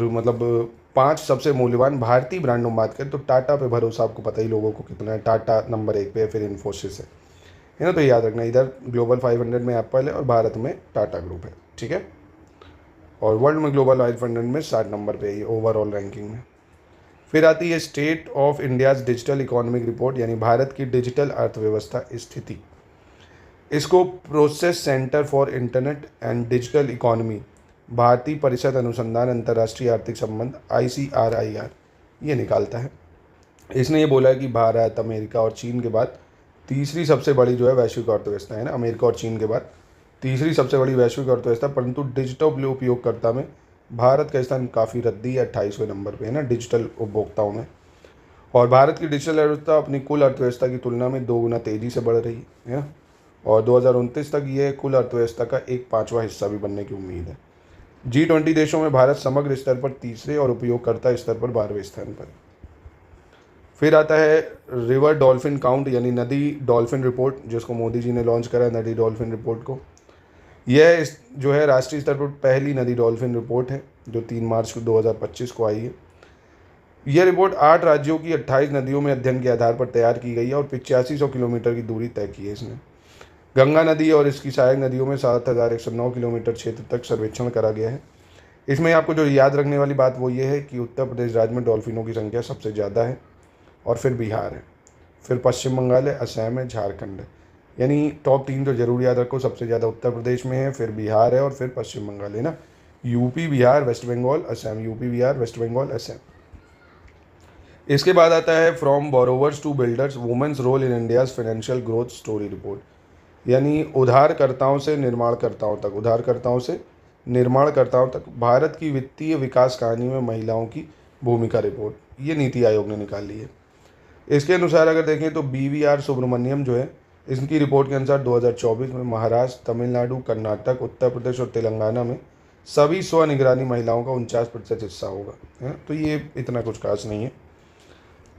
मतलब 5 सबसे मूल्यवान भारतीय ब्रांडों में बात करें तो टाटा पे भरोसा आपको पता ही लोगों को कितना है। टाटा नंबर 1 पे है, फिर इन्फोसिस है ना। तो याद रखना, इधर ग्लोबल 500 में एप्पल है और भारत में टाटा ग्रुप है, ठीक है। और वर्ल्ड में ग्लोबल 500 में 60 नंबर पे है ओवरऑल रैंकिंग में। फिर आती है state of India's digital economic report, यानी भारत की डिजिटल अर्थव्यवस्था स्थिति। इसको process centre for internet and digital economy, भारतीय परिषद अनुसंधान अंतर्राष्ट्रीय आर्थिक संबंध ICRIR ये निकालता है। इसने ये बोला है कि भारत, अमेरिका और चीन के बाद तीसरी सबसे बड़ी जो है वैश्विक अर्थव्यवस्था है ना, अमेरिका और चीन के बाद तीसरी सबसे बड़ी वैश्विक अर्थव्यवस्था, परंतु डिजिटल उपयोगकर्ता में भारत का स्थान काफ़ी रद्दी है, 28वें नंबर पे है ना डिजिटल उपभोक्ताओं में। और भारत की डिजिटल अर्थव्यवस्था अपनी कुल अर्थव्यवस्था की तुलना में 2 गुना तेज़ी से बढ़ रही है ना। और 2029 तक ये कुल अर्थव्यवस्था का 1/5वां हिस्सा भी बनने की उम्मीद है। G20 देशों में भारत समग्र स्तर पर तीसरे और उपयोगकर्ता स्तर पर 12वें स्थान पर। फिर आता है रिवर डॉल्फिन काउंट, यानी नदी डॉल्फिन रिपोर्ट, जिसको मोदी जी ने लॉन्च करा है, नदी डॉल्फिन रिपोर्ट को। यह जो है राष्ट्रीय स्तर पर पहली नदी डॉल्फिन रिपोर्ट है जो 3 मार्च 2025 को आई है। यह रिपोर्ट 8 राज्यों की 28 नदियों में अध्ययन के आधार पर तैयार की गई है और 8500 किलोमीटर की दूरी तय की है इसने। गंगा नदी और इसकी सहायक नदियों में 7109 किलोमीटर क्षेत्र तक सर्वेक्षण करा गया है। इसमें आपको जो याद रखने वाली बात वो ये है कि उत्तर प्रदेश राज्य में डॉल्फिनों की संख्या सबसे ज़्यादा है, और फिर बिहार है, फिर पश्चिम बंगाल है, असम है, झारखंड है। यानी टॉप 3 जो जरूर याद रखो, सबसे ज़्यादा उत्तर प्रदेश में है, फिर बिहार है और फिर पश्चिम बंगाल है ना। UP, Bihar, West Bengal, Assam, UP, Bihar, West Bengal, Assam. इसके बाद आता है from borrowers to builders, women's role in India's financial growth story report, यानी उधारकर्ताओं से निर्माणकर्ताओं तक, उधारकर्ताओं से निर्माणकर्ताओं तक भारत की वित्तीय विकास कहानी में महिलाओं की भूमिका रिपोर्ट, ये नीति आयोग ने निकाली है। इसके अनुसार अगर देखें तो BVR सुब्रमण्यम जो है, इनकी रिपोर्ट के अनुसार 2024 में महाराष्ट्र, तमिलनाडु, कर्नाटक, उत्तर प्रदेश और तेलंगाना में सभी स्वनिगरानी महिलाओं का 49% हिस्सा होगा, है। तो ये इतना कुछ खास नहीं है।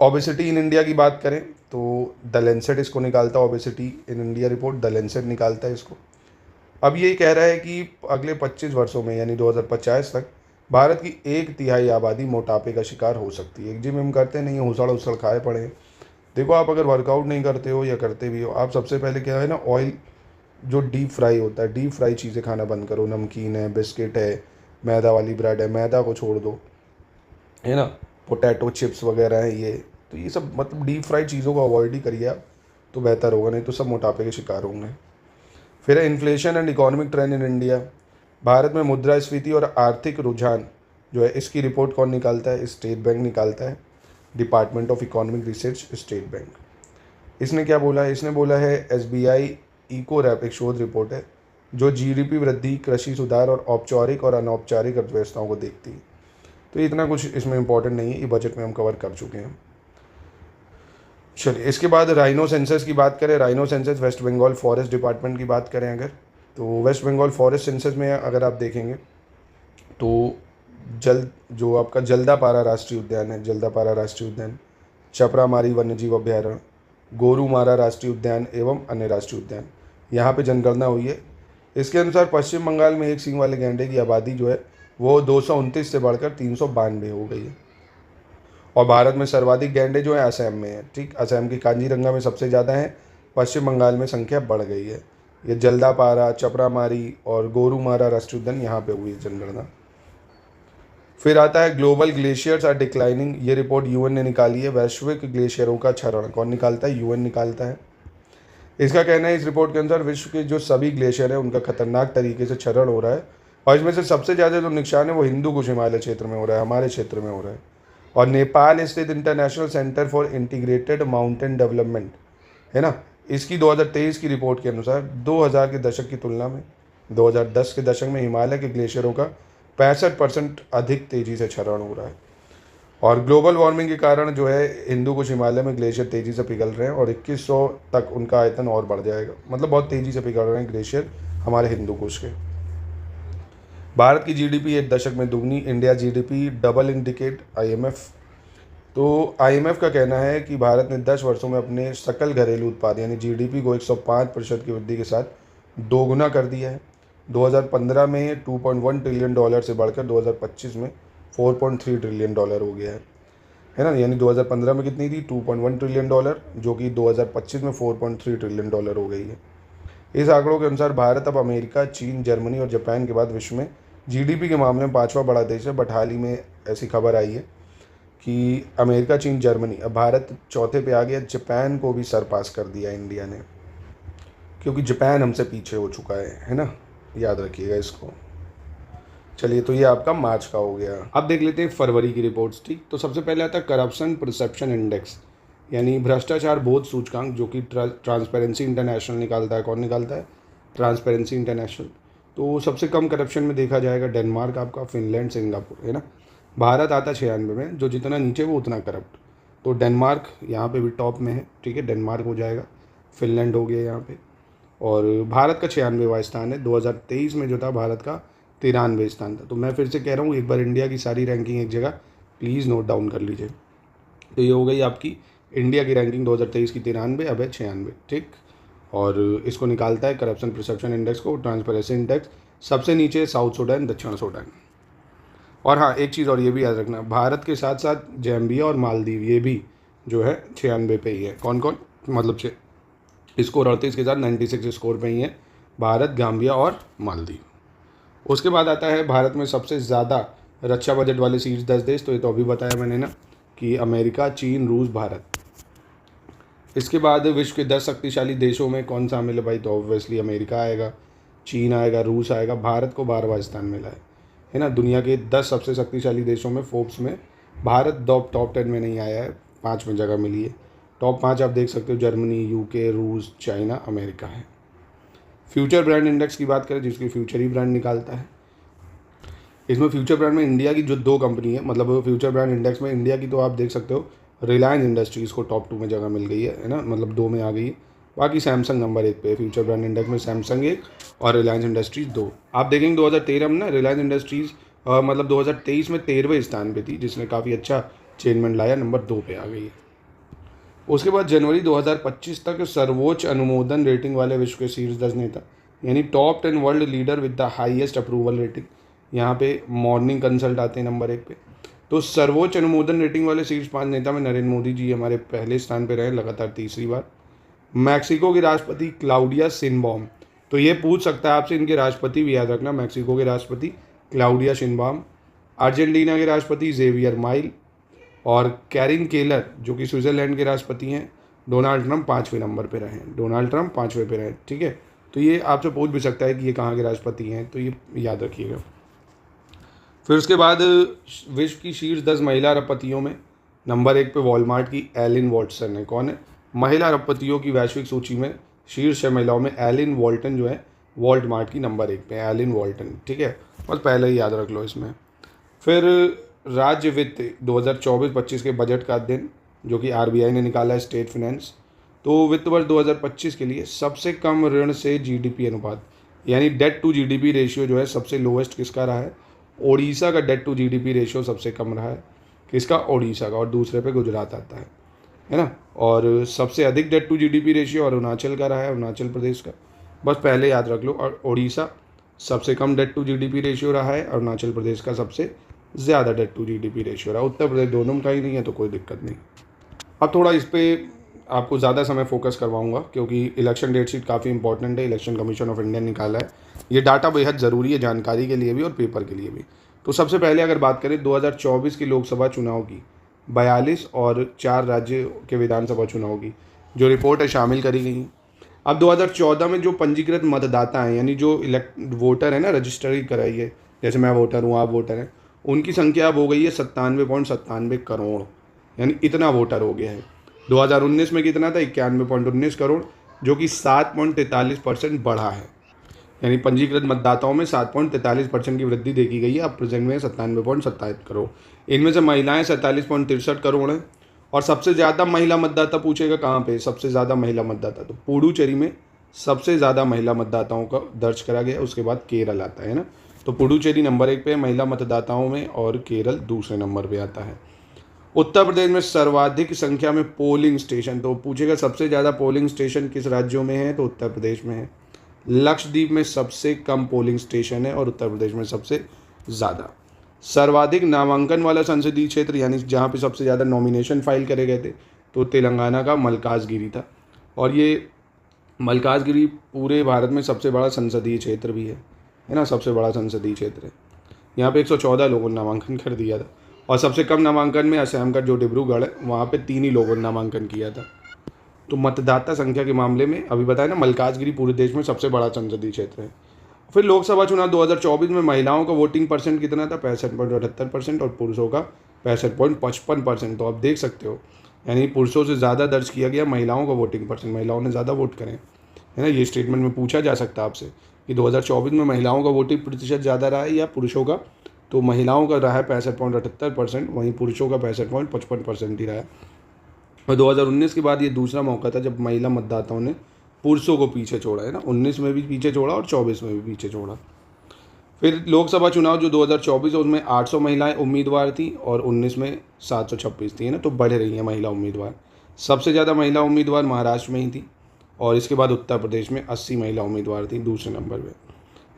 ओबेसिटी इन इंडिया की बात करें तो द लैंसेट इसको निकालता है, obesity in India report the Lancet निकालता है इसको। अब ये कह रहा है कि अगले 25 वर्षों में यानी 2050 तक भारत की 1/3 आबादी मोटापे का शिकार हो सकती है। जिम हम करते नहीं, उछड़ उछड़ खाए पड़े हैं। देखो, आप अगर वर्कआउट नहीं करते हो या करते भी हो, आप सबसे पहले क्या है ना, ऑयल जो डीप फ्राई होता है, डीप फ्राई चीज़ें खाना बंद करो। नमकीन है, बिस्किट है, मैदा वाली ब्रेड है, मैदा को छोड़ दो, है ना। पोटैटो चिप्स वगैरह हैं तो ये सब मतलब डीप फ्राइड चीज़ों को अवॉइड ही करिए आप, तो बेहतर होगा, नहीं तो सब मोटापे के शिकार होंगे। फिर है inflation and economic trend in India, Bharat में मुद्रास्फीति और आर्थिक रुझान जो है, इसकी रिपोर्ट कौन निकालता है? स्टेट बैंक निकालता है, department of economic research, state bank. इसने क्या बोला है? इसने बोला है SBI इको रैप एक शोध रिपोर्ट है जो GDP वृद्धि, कृषि सुधार और औपचारिक और अनौपचारिक अर्थव्यवस्थाओं को देखती है। तो इतना कुछ इसमें इंपॉर्टेंट नहीं है, ये बजट में हम कवर कर चुके हैं। चलिए, इसके बाद राइनो सेंसस की बात करें। Rhino census West Bengal forest department की बात करें अगर, तो वेस्ट बंगाल फॉरेस्ट सेंसस में अगर आप देखेंगे तो जो आपका जल्दापारा राष्ट्रीय उद्यान है, जल्दापारा राष्ट्रीय उद्यान, चपरामारी वन्यजीव अभ्यारण्य, गोरुमारा राष्ट्रीय उद्यान एवं अन्य राष्ट्रीय उद्यान, यहाँ पे जनगणना हुई है। इसके अनुसार पश्चिम बंगाल में एक सींग वाले गैंडे की आबादी जो है वो 229 से बढ़कर 392 हो गई है। और भारत में सर्वाधिक गैंडे जो है असम में है, ठीक। असम की कांजीरंगा में सबसे ज़्यादा है, पश्चिम बंगाल में संख्या बढ़ गई है। ये जल्दापारा, चपरामारी और गोरुमारा राष्ट्रीय उद्यान, यहाँ पे हुई जनगणना। फिर आता है ग्लोबल ग्लेशियर्स आर डिक्लाइनिंग, ये रिपोर्ट UN ने निकाली है। वैश्विक ग्लेशियरों का क्षरण कौन निकालता है? UN निकालता है। इसका कहना है इस रिपोर्ट के अनुसार विश्व के जो सभी ग्लेशियर हैं उनका खतरनाक तरीके से क्षरण हो रहा है, और इसमें से सबसे ज़्यादा जो नुकसान है वो हिंदू कुश हिमालय क्षेत्र में हो रहा है, हमारे क्षेत्र में हो रहा है। और नेपाल स्थित international centre for integrated mountain development, है ना, इसकी 2023 की रिपोर्ट के अनुसार 2000 के दशक की तुलना में 2010 के दशक में हिमालय के ग्लेशियरों का 65% अधिक तेज़ी से क्षरण हो रहा है। और ग्लोबल वार्मिंग के कारण जो है हिंदू कुश हिमालय में ग्लेशियर तेज़ी से पिघल रहे हैं और 2100 तक उनका आयतन और बढ़ जाएगा। मतलब बहुत तेज़ी से पिघल रहे हैं ग्लेशियर हमारे हिंदू कुश के। भारत की GDP एक दशक में दुगनी, India GDP double in decade, IMF। तो IMF का कहना है कि भारत ने 10 वर्षों में अपने सकल घरेलू उत्पाद यानी GDP को 105% की वृद्धि के साथ दोगुना कर दिया है। 2015 में $2.1 ट्रिलियन से बढ़कर 2025 में $4.3 ट्रिलियन हो गया है ना। यानी 2015 में कितनी थी, $2.1 ट्रिलियन, जो कि 2025 में $4.3 ट्रिलियन हो गई है। इस आंकड़ों के अनुसार भारत अब अमेरिका, चीन, जर्मनी और जापान के बाद विश्व में जीडीपी के मामले में 5वां बड़ा देश है। बट हाल ही में ऐसी खबर आई है कि अमेरिका, चीन, जर्मनी, अब भारत चौथे पे आ गया। जापान को भी सरपास कर दिया इंडिया ने, क्योंकि जापान हमसे पीछे हो चुका है ना, याद रखिएगा इसको। चलिए, तो ये आपका मार्च का हो गया। अब देख लेते हैं फरवरी की रिपोर्ट्स। ठीक, तो सबसे पहले आता है करप्शन परसेप्शन इंडेक्स, यानी भ्रष्टाचार बोध सूचकांक, जो कि ट्रांसपेरेंसी इंटरनेशनल निकालता है। कौन निकालता है? Transparency international. तो सबसे कम करप्शन में देखा जाएगा डेनमार्क आपका, फिनलैंड, सिंगापुर, है ना। भारत आता 96 में, जो जितना नीचे वो उतना करप्ट। तो डेनमार्क यहाँ पे भी टॉप में है। ठीक है, डेनमार्क हो जाएगा, फिनलैंड हो गया यहाँ पे, और भारत का 96वां स्थान है। 2023 में जो था भारत का 93 स्थान था। तो मैं फिर से कह रहा हूँ, एक बार इंडिया की सारी रैंकिंग एक जगह प्लीज़ नोट डाउन कर लीजिए। तो ये हो गई आपकी इंडिया की रैंकिंग 2023 की 93, अब है 96। ठीक, और इसको निकालता है करप्शन परसेप्शन इंडेक्स को, ट्रांसपेरेंसी इंडेक्स। सबसे नीचे साउथ सूडान, दक्षिण सूडान। और हाँ, एक चीज़ और ये भी याद रखना, भारत के साथ साथ जैम्बिया और मालदीव ये भी जो है 96 पे ही है। कौन कौन? मतलब स्कोर 38 के साथ 96 स्कोर पे ही है भारत, गाम्बिया और मालदीव। उसके बाद आता है भारत में सबसे ज़्यादा रक्षा बजट वाले शीर्ष 10 देश। तो ये तो अभी बताया मैंने ना कि अमेरिका, चीन, रूस, भारत। इसके बाद विश्व के 10 शक्तिशाली देशों में कौन सा मिले भाई? तो ऑब्वियसली अमेरिका आएगा, चीन आएगा, रूस आएगा। भारत को 12वां स्थान मिला है ना। दुनिया के 10 सबसे शक्तिशाली देशों में फोर्ब्स में भारत टॉप 10 में नहीं आया है, 5 में जगह मिली है। टॉप 5 आप देख सकते हो, जर्मनी, यूके, रूस, चाइना, अमेरिका है। फ्यूचर ब्रांड इंडेक्स की बात करें, जिसकी फ्यूचर ही ब्रांड निकालता है। इसमें फ्यूचर ब्रांड में इंडिया की जो 2 कंपनी है, मतलब फ्यूचर ब्रांड इंडेक्स में इंडिया की तो आप देख सकते हो, रिलायंस इंडस्ट्रीज़ को टॉप 2 में जगह मिल गई है ना, मतलब 2 में आ गई है। बाकी सैमसंग नंबर 1 पे है फ्यूचर ब्रांड इंडेक्स में, सैमसंग 1 और रिलायंस इंडस्ट्रीज़ 2। आप देखेंगे 2013 में ना रिलायंस इंडस्ट्रीज़ मतलब 2023 में 13वें स्थान पे थी, जिसने काफ़ी अच्छा चेंजमेंट लाया, नंबर 2 पे आ गई है। उसके बाद जनवरी 2025 तक सर्वोच्च अनुमोदन रेटिंग वाले विश्व के शीर्ष 10 नेता, यानी top 10 world leader with the highest approval rating. यहाँ पे मॉर्निंग कंसल्ट आते हैं नंबर 1 पे। तो सर्वोच्च अनुमोदन रेटिंग वाले शीर्ष 5 नेता में नरेंद्र मोदी जी हमारे पहले स्थान पर रहे लगातार तीसरी बार। मैक्सिको के राष्ट्रपति क्लाउडिया शिनबॉम, तो ये पूछ सकता है आपसे, इनके राष्ट्रपति भी याद रखना, मैक्सिको के राष्ट्रपति क्लाउडिया शिनबॉम। अर्जेंटीना के राष्ट्रपति जेवियर माइल, और कैरिन केलर जो कि स्विट्ज़रलैंड के राष्ट्रपति हैं। डोनाल्ड ट्रंप 5वें नंबर पे रहे, डोनाल्ड ट्रंप 5वें पे रहे। ठीक है, तो ये आपसे पूछ भी सकता है कि ये कहाँ के राष्ट्रपति हैं, तो ये याद रखिएगा। फिर उसके बाद विश्व की शीर्ष 10 महिला अरबपतियों में नंबर 1 पे वॉलमार्ट की एलिन वॉल्टसन है। कौन है? महिला अरबपतियों की वैश्विक सूची में शीर्ष 6 महिलाओं में एलिन वॉल्टन जो है वॉलमार्ट की नंबर 1 पे, एलिन वॉल्टन। ठीक है, बस पहले ही याद रख लो इसमें। फिर राज्य वित्त 2024-25 के बजट का अध्ययन जो कि आरबीआई ने निकाला है, स्टेट फाइनेंस। तो वित्त वर्ष 2025 के लिए सबसे कम ऋण से जीडीपी अनुपात, यानी डेट टू जीडीपी रेशियो जो है सबसे लोएस्ट किसका रहा है? ओडिशा का डेट टू जीडीपी रेशियो सबसे कम रहा है। किसका? ओडिशा का, और दूसरे पे गुजरात आता है ना। और सबसे अधिक debt to GDP ratio Arunachal का रहा है, अरुणाचल प्रदेश का। बस पहले याद रख लो, और ओडिशा सबसे कम डेट टू जीडीपी रेशियो रहा है, अरुणाचल प्रदेश का सबसे ज़्यादा डेट टू जीडीपी रेशियो रहा। उत्तर प्रदेश दोनों का ही नहीं है, तो कोई दिक्कत नहीं। अब थोड़ा इस पर आपको ज़्यादा समय फोकस करवाऊंगा, क्योंकि इलेक्शन डेट शीट काफ़ी इंपॉर्टेंट है, इलेक्शन कमीशन ऑफ इंडिया निकाला है। ये डाटा बेहद ज़रूरी है जानकारी के लिए भी और पेपर के लिए भी। तो सबसे पहले अगर बात करें 2024 की लोकसभा चुनाव की, 42 और 4 राज्य के विधानसभा चुनाव की जो रिपोर्ट है शामिल करी गई। अब 2014 में जो पंजीकृत मतदाता हैं, यानी जो वोटर है ना, रजिस्ट्री कराई है, जैसे मैं वोटर हूँ, आप वोटर हैं, उनकी संख्या अब हो गई है 97.97 करोड़, यानी इतना वोटर हो गया है। 2019 में कितना था? 91.19 करोड़, जो कि 7.43% बढ़ा है। यानी पंजीकृत मतदाताओं में 7.43% की वृद्धि देखी गई है। अब प्रेजेंट में 97.27 करोड़। इनमें से महिलाएं 47.63 करोड़ हैं। और सबसे ज़्यादा महिला मतदाता पूछेगा कहाँ पे? सबसे ज़्यादा महिला मतदाता तो पुडुचेरी में सबसे ज़्यादा महिला मतदाताओं का दर्ज करा गया। उसके बाद केरल आता है ना, तो पुडुचेरी नंबर 1 पे महिला मतदाताओं में, और केरल दूसरे नंबर पे आता है। उत्तर प्रदेश में सर्वाधिक संख्या में पोलिंग स्टेशन, तो पूछेगा सबसे ज़्यादा पोलिंग स्टेशन किस राज्यों में है? तो उत्तर प्रदेश में है। लक्षद्वीप में सबसे कम पोलिंग स्टेशन है और उत्तर प्रदेश में सबसे ज़्यादा। सर्वाधिक नामांकन वाला संसदीय क्षेत्र यानी जहाँ पे सबसे ज़्यादा नॉमिनेशन फाइल करे गए थे तो तेलंगाना का मल्काजगिरी था। और ये मल्काजगिरी पूरे भारत में सबसे बड़ा संसदीय क्षेत्र भी है ना, सबसे बड़ा संसदीय क्षेत्र है। यहाँ पे 114 लोगों ने नामांकन कर दिया था। और सबसे कम नामांकन में असम का जो डिब्रूगढ़ है वहाँ पे 3 ही लोगों ने नामांकन किया था। तो मतदाता संख्या के मामले में अभी बताया ना, मल्काजगिरी पूरे देश में सबसे बड़ा संसदीय क्षेत्र है। फिर लोकसभा चुनाव 2024 में महिलाओं का वोटिंग परसेंट कितना था? 65.78% और पुरुषों का 65.55%। तो आप देख सकते हो यानी पुरुषों से ज़्यादा दर्ज किया गया महिलाओं का वोटिंग परसेंट, महिलाओं ने ज़्यादा वोट करें, है ना। ये स्टेटमेंट में पूछा जा सकता है आपसे कि 2024 में महिलाओं का वोटिंग प्रतिशत ज़्यादा रहा है या पुरुषों का? तो महिलाओं का रहा है 65.78%, वहीं पुरुषों का 65.55% ही रहा है। और 2019 के बाद ये दूसरा मौका था जब महिला मतदाताओं ने पुरुषों को पीछे छोड़ा, है ना। 19 में भी पीछे छोड़ा और 24 में भी पीछे छोड़ा। फिर लोकसभा चुनाव जो 2024 है उसमें 800 महिलाएं उम्मीदवार थी और 19 में 726 थी, है ना। तो बढ़ रही हैं महिला उम्मीदवार। सबसे ज़्यादा महिला उम्मीदवार महाराष्ट्र में ही थी और इसके बाद उत्तर प्रदेश में 80 महिला उम्मीदवार थी दूसरे नंबर पर,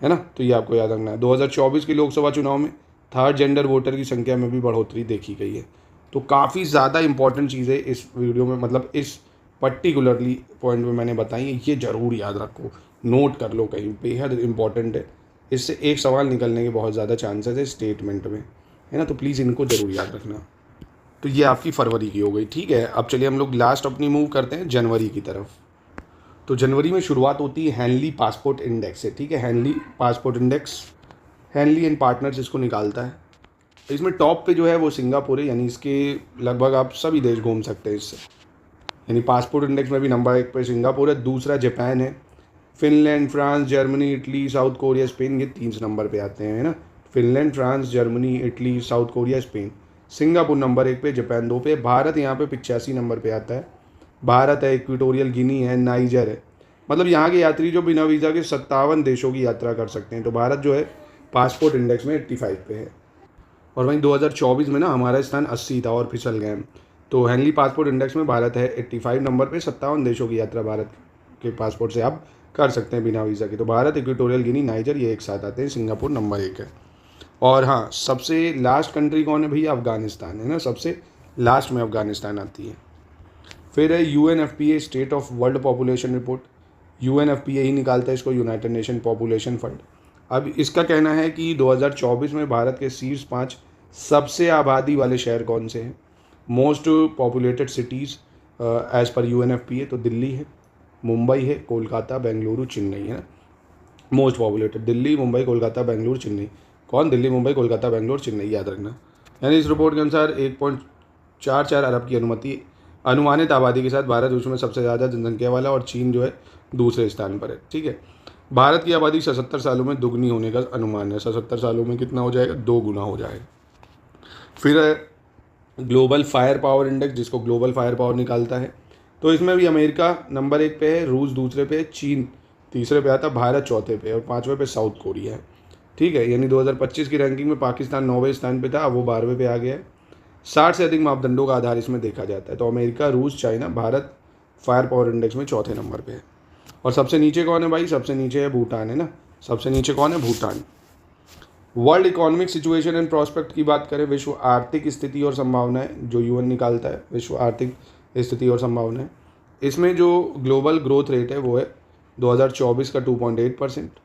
है ना। तो ये आपको याद रखना है। 2024 के लोकसभा चुनाव में थर्ड जेंडर वोटर की संख्या में भी बढ़ोतरी देखी गई है। तो काफ़ी ज़्यादा इंपॉर्टेंट चीज़ें इस वीडियो में, मतलब इस पर्टिकुलरली पॉइंट में मैंने बताई है, ये ज़रूर याद रखो, नोट कर लो कहीं, बेहद इंपॉर्टेंट है। इससे एक सवाल निकलने के बहुत ज़्यादा चांसेस है स्टेटमेंट में, है ना। तो प्लीज़ इनको ज़रूर याद रखना। तो ये आपकी फरवरी की हो गई, ठीक है। अब चलिए हम लोग लास्ट अपनी मूव करते हैं जनवरी की तरफ। तो जनवरी में शुरुआत होती है हैनली पासपोर्ट इंडेक्स से, ठीक है। Henle passport index, Henle and partners इसको निकालता है। इसमें टॉप पे जो है वो सिंगापुर है, यानी इसके लगभग आप सभी देश घूम सकते हैं इससे, यानी पासपोर्ट इंडेक्स में भी नंबर 1 पे सिंगापुर है। दूसरा जापान है, Finland, France, Germany, Italy, south Korea, Spain, ये 3 नंबर पे आते हैं, है ना। Finland, France, Germany, Italy, south Korea, Spain. Singapore number 1 पे, जापान 2 पे। भारत यहाँ पे 85 नंबर पे आता है। भारत है, इक्वेटोरियल गिनी है, नाइजर है। मतलब यहाँ के यात्री जो बिना वीज़ा के 57 देशों की यात्रा कर सकते हैं। तो भारत जो है पासपोर्ट इंडेक्स में 85 पे है। और वहीं 2024 में ना हमारा स्थान 80 था और फिसल गए। तो हैनली पासपोर्ट इंडेक्स में भारत है 85 नंबर पे। 57 देशों की यात्रा भारत के पासपोर्ट से आप कर सकते हैं बिना वीज़ा के। तो भारत, इक्वेटोरियल गिनी, नाइजर ये एक साथ आते हैं। सिंगापुर नंबर 1 है। और हाँ, सबसे लास्ट कंट्री कौन है भैया? अफगानिस्तान, है ना। सबसे लास्ट में अफगानिस्तान आती है। फिर है UNFPA state of world population report. UNFPA ही निकालता है इसको, यूनाइटेड नेशन पॉपुलेशन फंड। अब इसका कहना है कि 2024 में भारत के शीर्ष 5 सबसे आबादी वाले शहर कौन से हैं? Most populated cities as per UNFPA, तो दिल्ली है, मुंबई है, कोलकाता, बेंगलुरु, चेन्नई, है ना। Most populated Delhi, Mumbai, Kolkata, Bengaluru, Chennai. कौन? दिल्ली, मुंबई, कोलकाता, बेंगलुरु, चेन्नई, याद रखना। यानी इस रिपोर्ट के अनुसार 1.44 अरब की अनुमानित आबादी के साथ भारत विश्व में सबसे ज़्यादा जनसंख्या वाला और चीन जो है दूसरे स्थान पर है, ठीक है। भारत की आबादी 77 सालों में दुगनी होने का अनुमान है। 77 सालों में कितना हो जाएगा? 2 गुना हो जाएगा। फिर ग्लोबल फायर पावर इंडेक्स, जिसको ग्लोबल फायर पावर निकालता है। तो इसमें भी अमेरिका नंबर 1 पे है, रूस दूसरे पे, चीन तीसरे पे आता, भारत चौथे पे और 5वें पे साउथ कोरिया है, ठीक है। यानी 2025 की रैंकिंग में पाकिस्तान 9वें स्थान पे था, अब वो 12वें पे आ गया है। 60 से अधिक मापदंडों का आधार इसमें देखा जाता है। तो अमेरिका, रूस, China, Bharat fire power index में चौथे नंबर पे है। और सबसे नीचे कौन है भाई? सबसे नीचे है भूटान, है ना। सबसे नीचे कौन है? Bhutan. World economic situation and prospect की बात करें, विश्व आर्थिक स्थिति और संभावनाएं, जो UN निकालता है, विश्व आर्थिक स्थिति और संभावनाएं, इसमें जो ग्लोबल ग्रोथ रेट है वो है 2024 का 2.8%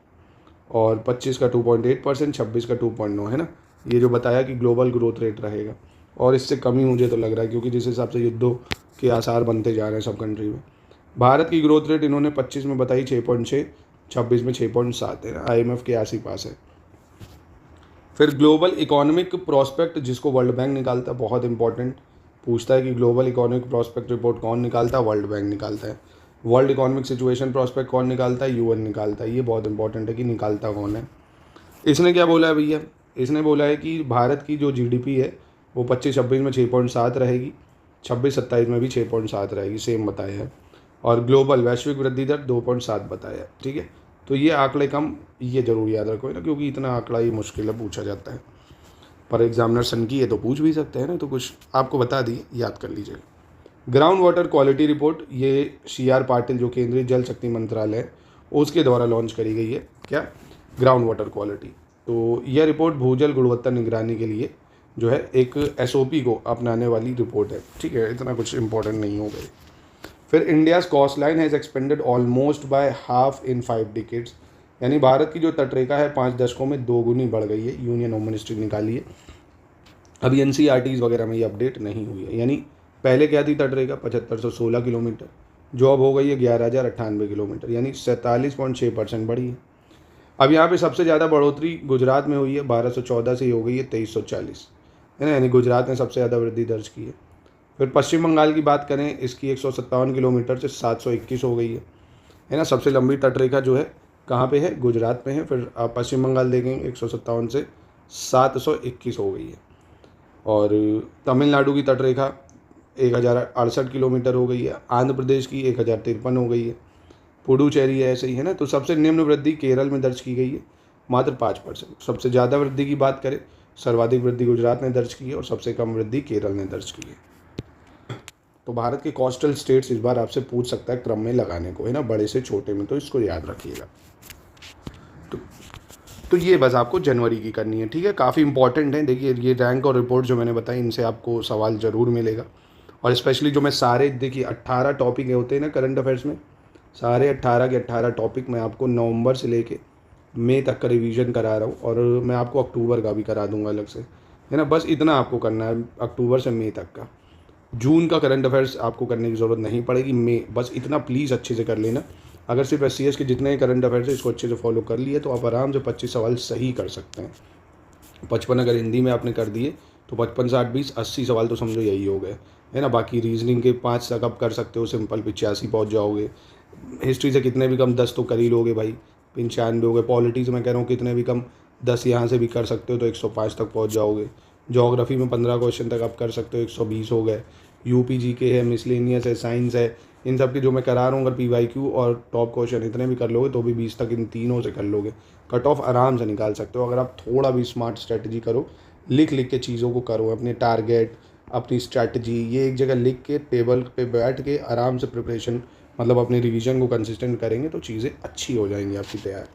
और 25 का 2.8%, 26 का 2.9, है ना। ये जो बताया कि ग्लोबल ग्रोथ रेट रहेगा, और इससे कम ही मुझे तो लग रहा है, क्योंकि जिस हिसाब से युद्धों के आसार बनते जा रहे हैं सब कंट्री में। भारत की ग्रोथ रेट इन्होंने 25 में बताई 6.6, 26 में 6.7 है ना, IMF के आस ही पास है। फिर ग्लोबल इकोनॉमिक प्रोस्पेक्ट, जिसको वर्ल्ड बैंक निकालता है, बहुत इंपॉर्टेंट पूछता है कि ग्लोबल इकोनॉमिक प्रोस्पेक्ट रिपोर्ट कौन निकालता है? वर्ल्ड बैंक निकालता है। वर्ल्ड इकोनॉमिक सिचुएशन प्रोस्पेक्ट कौन निकालता है? UN निकालता है। ये बहुत इंपॉर्टेंट है कि निकालता कौन है। इसने क्या बोला है भैया? इसने बोला है कि भारत की जो GDP है वो 25-26 में 6.7 रहेगी, 26-27 में भी 6.7 रहेगी, सेम बताया है। और ग्लोबल वैश्विक वृद्धि दर 2.7 बताया है, ठीक है। तो ये आंकड़े कम, ये जरूर याद रखो ना, क्योंकि इतना आंकड़ा ये मुश्किल है, पूछा जाता है। पर एग्जामिनर सन की है तो पूछ भी सकते हैं ना, तो कुछ आपको बता दी, याद कर लीजिए। ग्राउंड वाटर क्वालिटी रिपोर्ट, ये CR पाटिल जो केंद्रीय जल शक्ति मंत्रालय है उसके द्वारा लॉन्च करी गई है। क्या? Ground water quality. तो यह रिपोर्ट भूजल गुणवत्ता निगरानी के लिए जो है एक SOP को अपनाने वाली रिपोर्ट है। ठीक है, इतना कुछ इंपॉर्टेंट नहीं हो गई। फिर India's coastline has expanded almost by half in 5 decades, यानी भारत की जो तटरेखा है 5 दशकों में 2 गुनी बढ़ गई है। यूनियन होम मिनिस्ट्री निकाली है, अभी NCERTs वगैरह में ये अपडेट नहीं हुई है। यानी पहले क्या थी तटरेखा 7516 किलोमीटर, जो अब हो गई है 11,098 किलोमीटर, यानी 47.6% बढ़ी है। अब यहाँ पे सबसे ज़्यादा बढ़ोतरी गुजरात में हुई है, 1214 से ही हो गई है 2340, है ना, यानी गुजरात ने सबसे ज़्यादा वृद्धि दर्ज की है। फिर पश्चिम बंगाल की बात करें, इसकी 157 किलोमीटर से 721 हो गई है ना। सबसे लंबी तटरेखा जो है कहाँ पे है, गुजरात में है। फिर आप पश्चिम बंगाल देखेंगे 157 से 721 हो गई है। और तमिलनाडु की तटरेखा 1068 किलोमीटर हो गई है। आंध्र प्रदेश की 1053 हो गई है। पुडुचेरी ऐसे ही है ना। तो सबसे निम्न वृद्धि केरल में दर्ज की गई है, मात्र 5%। सबसे ज़्यादा वृद्धि की बात करें, सर्वाधिक वृद्धि गुजरात ने दर्ज की है और सबसे कम वृद्धि केरल ने दर्ज की है। तो भारत के कोस्टल स्टेट्स इस बार आपसे पूछ सकता है क्रम में लगाने को, है ना, बड़े से छोटे में, तो इसको याद रखिएगा। तो ये बस आपको जनवरी की करनी है। ठीक है, काफ़ी इंपॉर्टेंट है। देखिए ये रैंक और रिपोर्ट जो मैंने बताई, इनसे आपको सवाल ज़रूर मिलेगा। और स्पेशली जो मैं सारे, देखिए 18 टॉपिक होते हैं ना करंट अफेयर्स में, सारे 18 के 18 टॉपिक मैं आपको नवंबर से लेके मई तक का रिवीजन करा रहा हूँ, और मैं आपको अक्टूबर का भी करा दूंगा अलग से, है ना। बस इतना आपको करना है, अक्टूबर से मई तक का। जून का करंट अफेयर्स आपको करने की ज़रूरत नहीं पड़ेगी, मई, बस इतना प्लीज़ अच्छे से कर लेना। अगर सिर्फ SCS के जितने करंट अफेयर्स है इसको अच्छे से फॉलो कर लिए तो आप आराम से 25 सवाल सही कर सकते हैं। 55 अगर हिंदी में आपने कर दिए तो 55 60 20 80 सवाल तो समझो यही हो गए, है ना। बाकी रीजनिंग के 5 तक आप कर सकते हो, सिंपल 85 पहुँच जाओगे। हिस्ट्री से कितने भी कम 10 तो कर ही लोगे भाई, 95 हो गए। पॉलिटी से मैं कह रहा हूँ कितने भी कम 10 यहाँ से भी कर सकते हो तो 105 तक पहुँच जाओगे। ज्योग्राफी में 15 क्वेश्चन तक आप कर सकते हो, 120 हो गए। UPGK है, मिसलेनियस है, साइंस है, इन सब के जो मैं करा रहा हूँ, अगर PYQ और टॉप क्वेश्चन इतने भी कर लोगे तो भी 20 तक इन तीनों से कर लोगे। कट ऑफ आराम से निकाल सकते हो अगर आप थोड़ा भी स्मार्ट स्ट्रेटजी करो, लिख के चीज़ों को करो, अपने टारगेट, अपनी स्ट्रैटेजी, ये एक जगह लिख के टेबल पे बैठ के आराम से प्रिपरेशन, मतलब अपने रिवीजन को कंसिस्टेंट करेंगे तो चीज़ें अच्छी हो जाएंगी आपकी तैयार।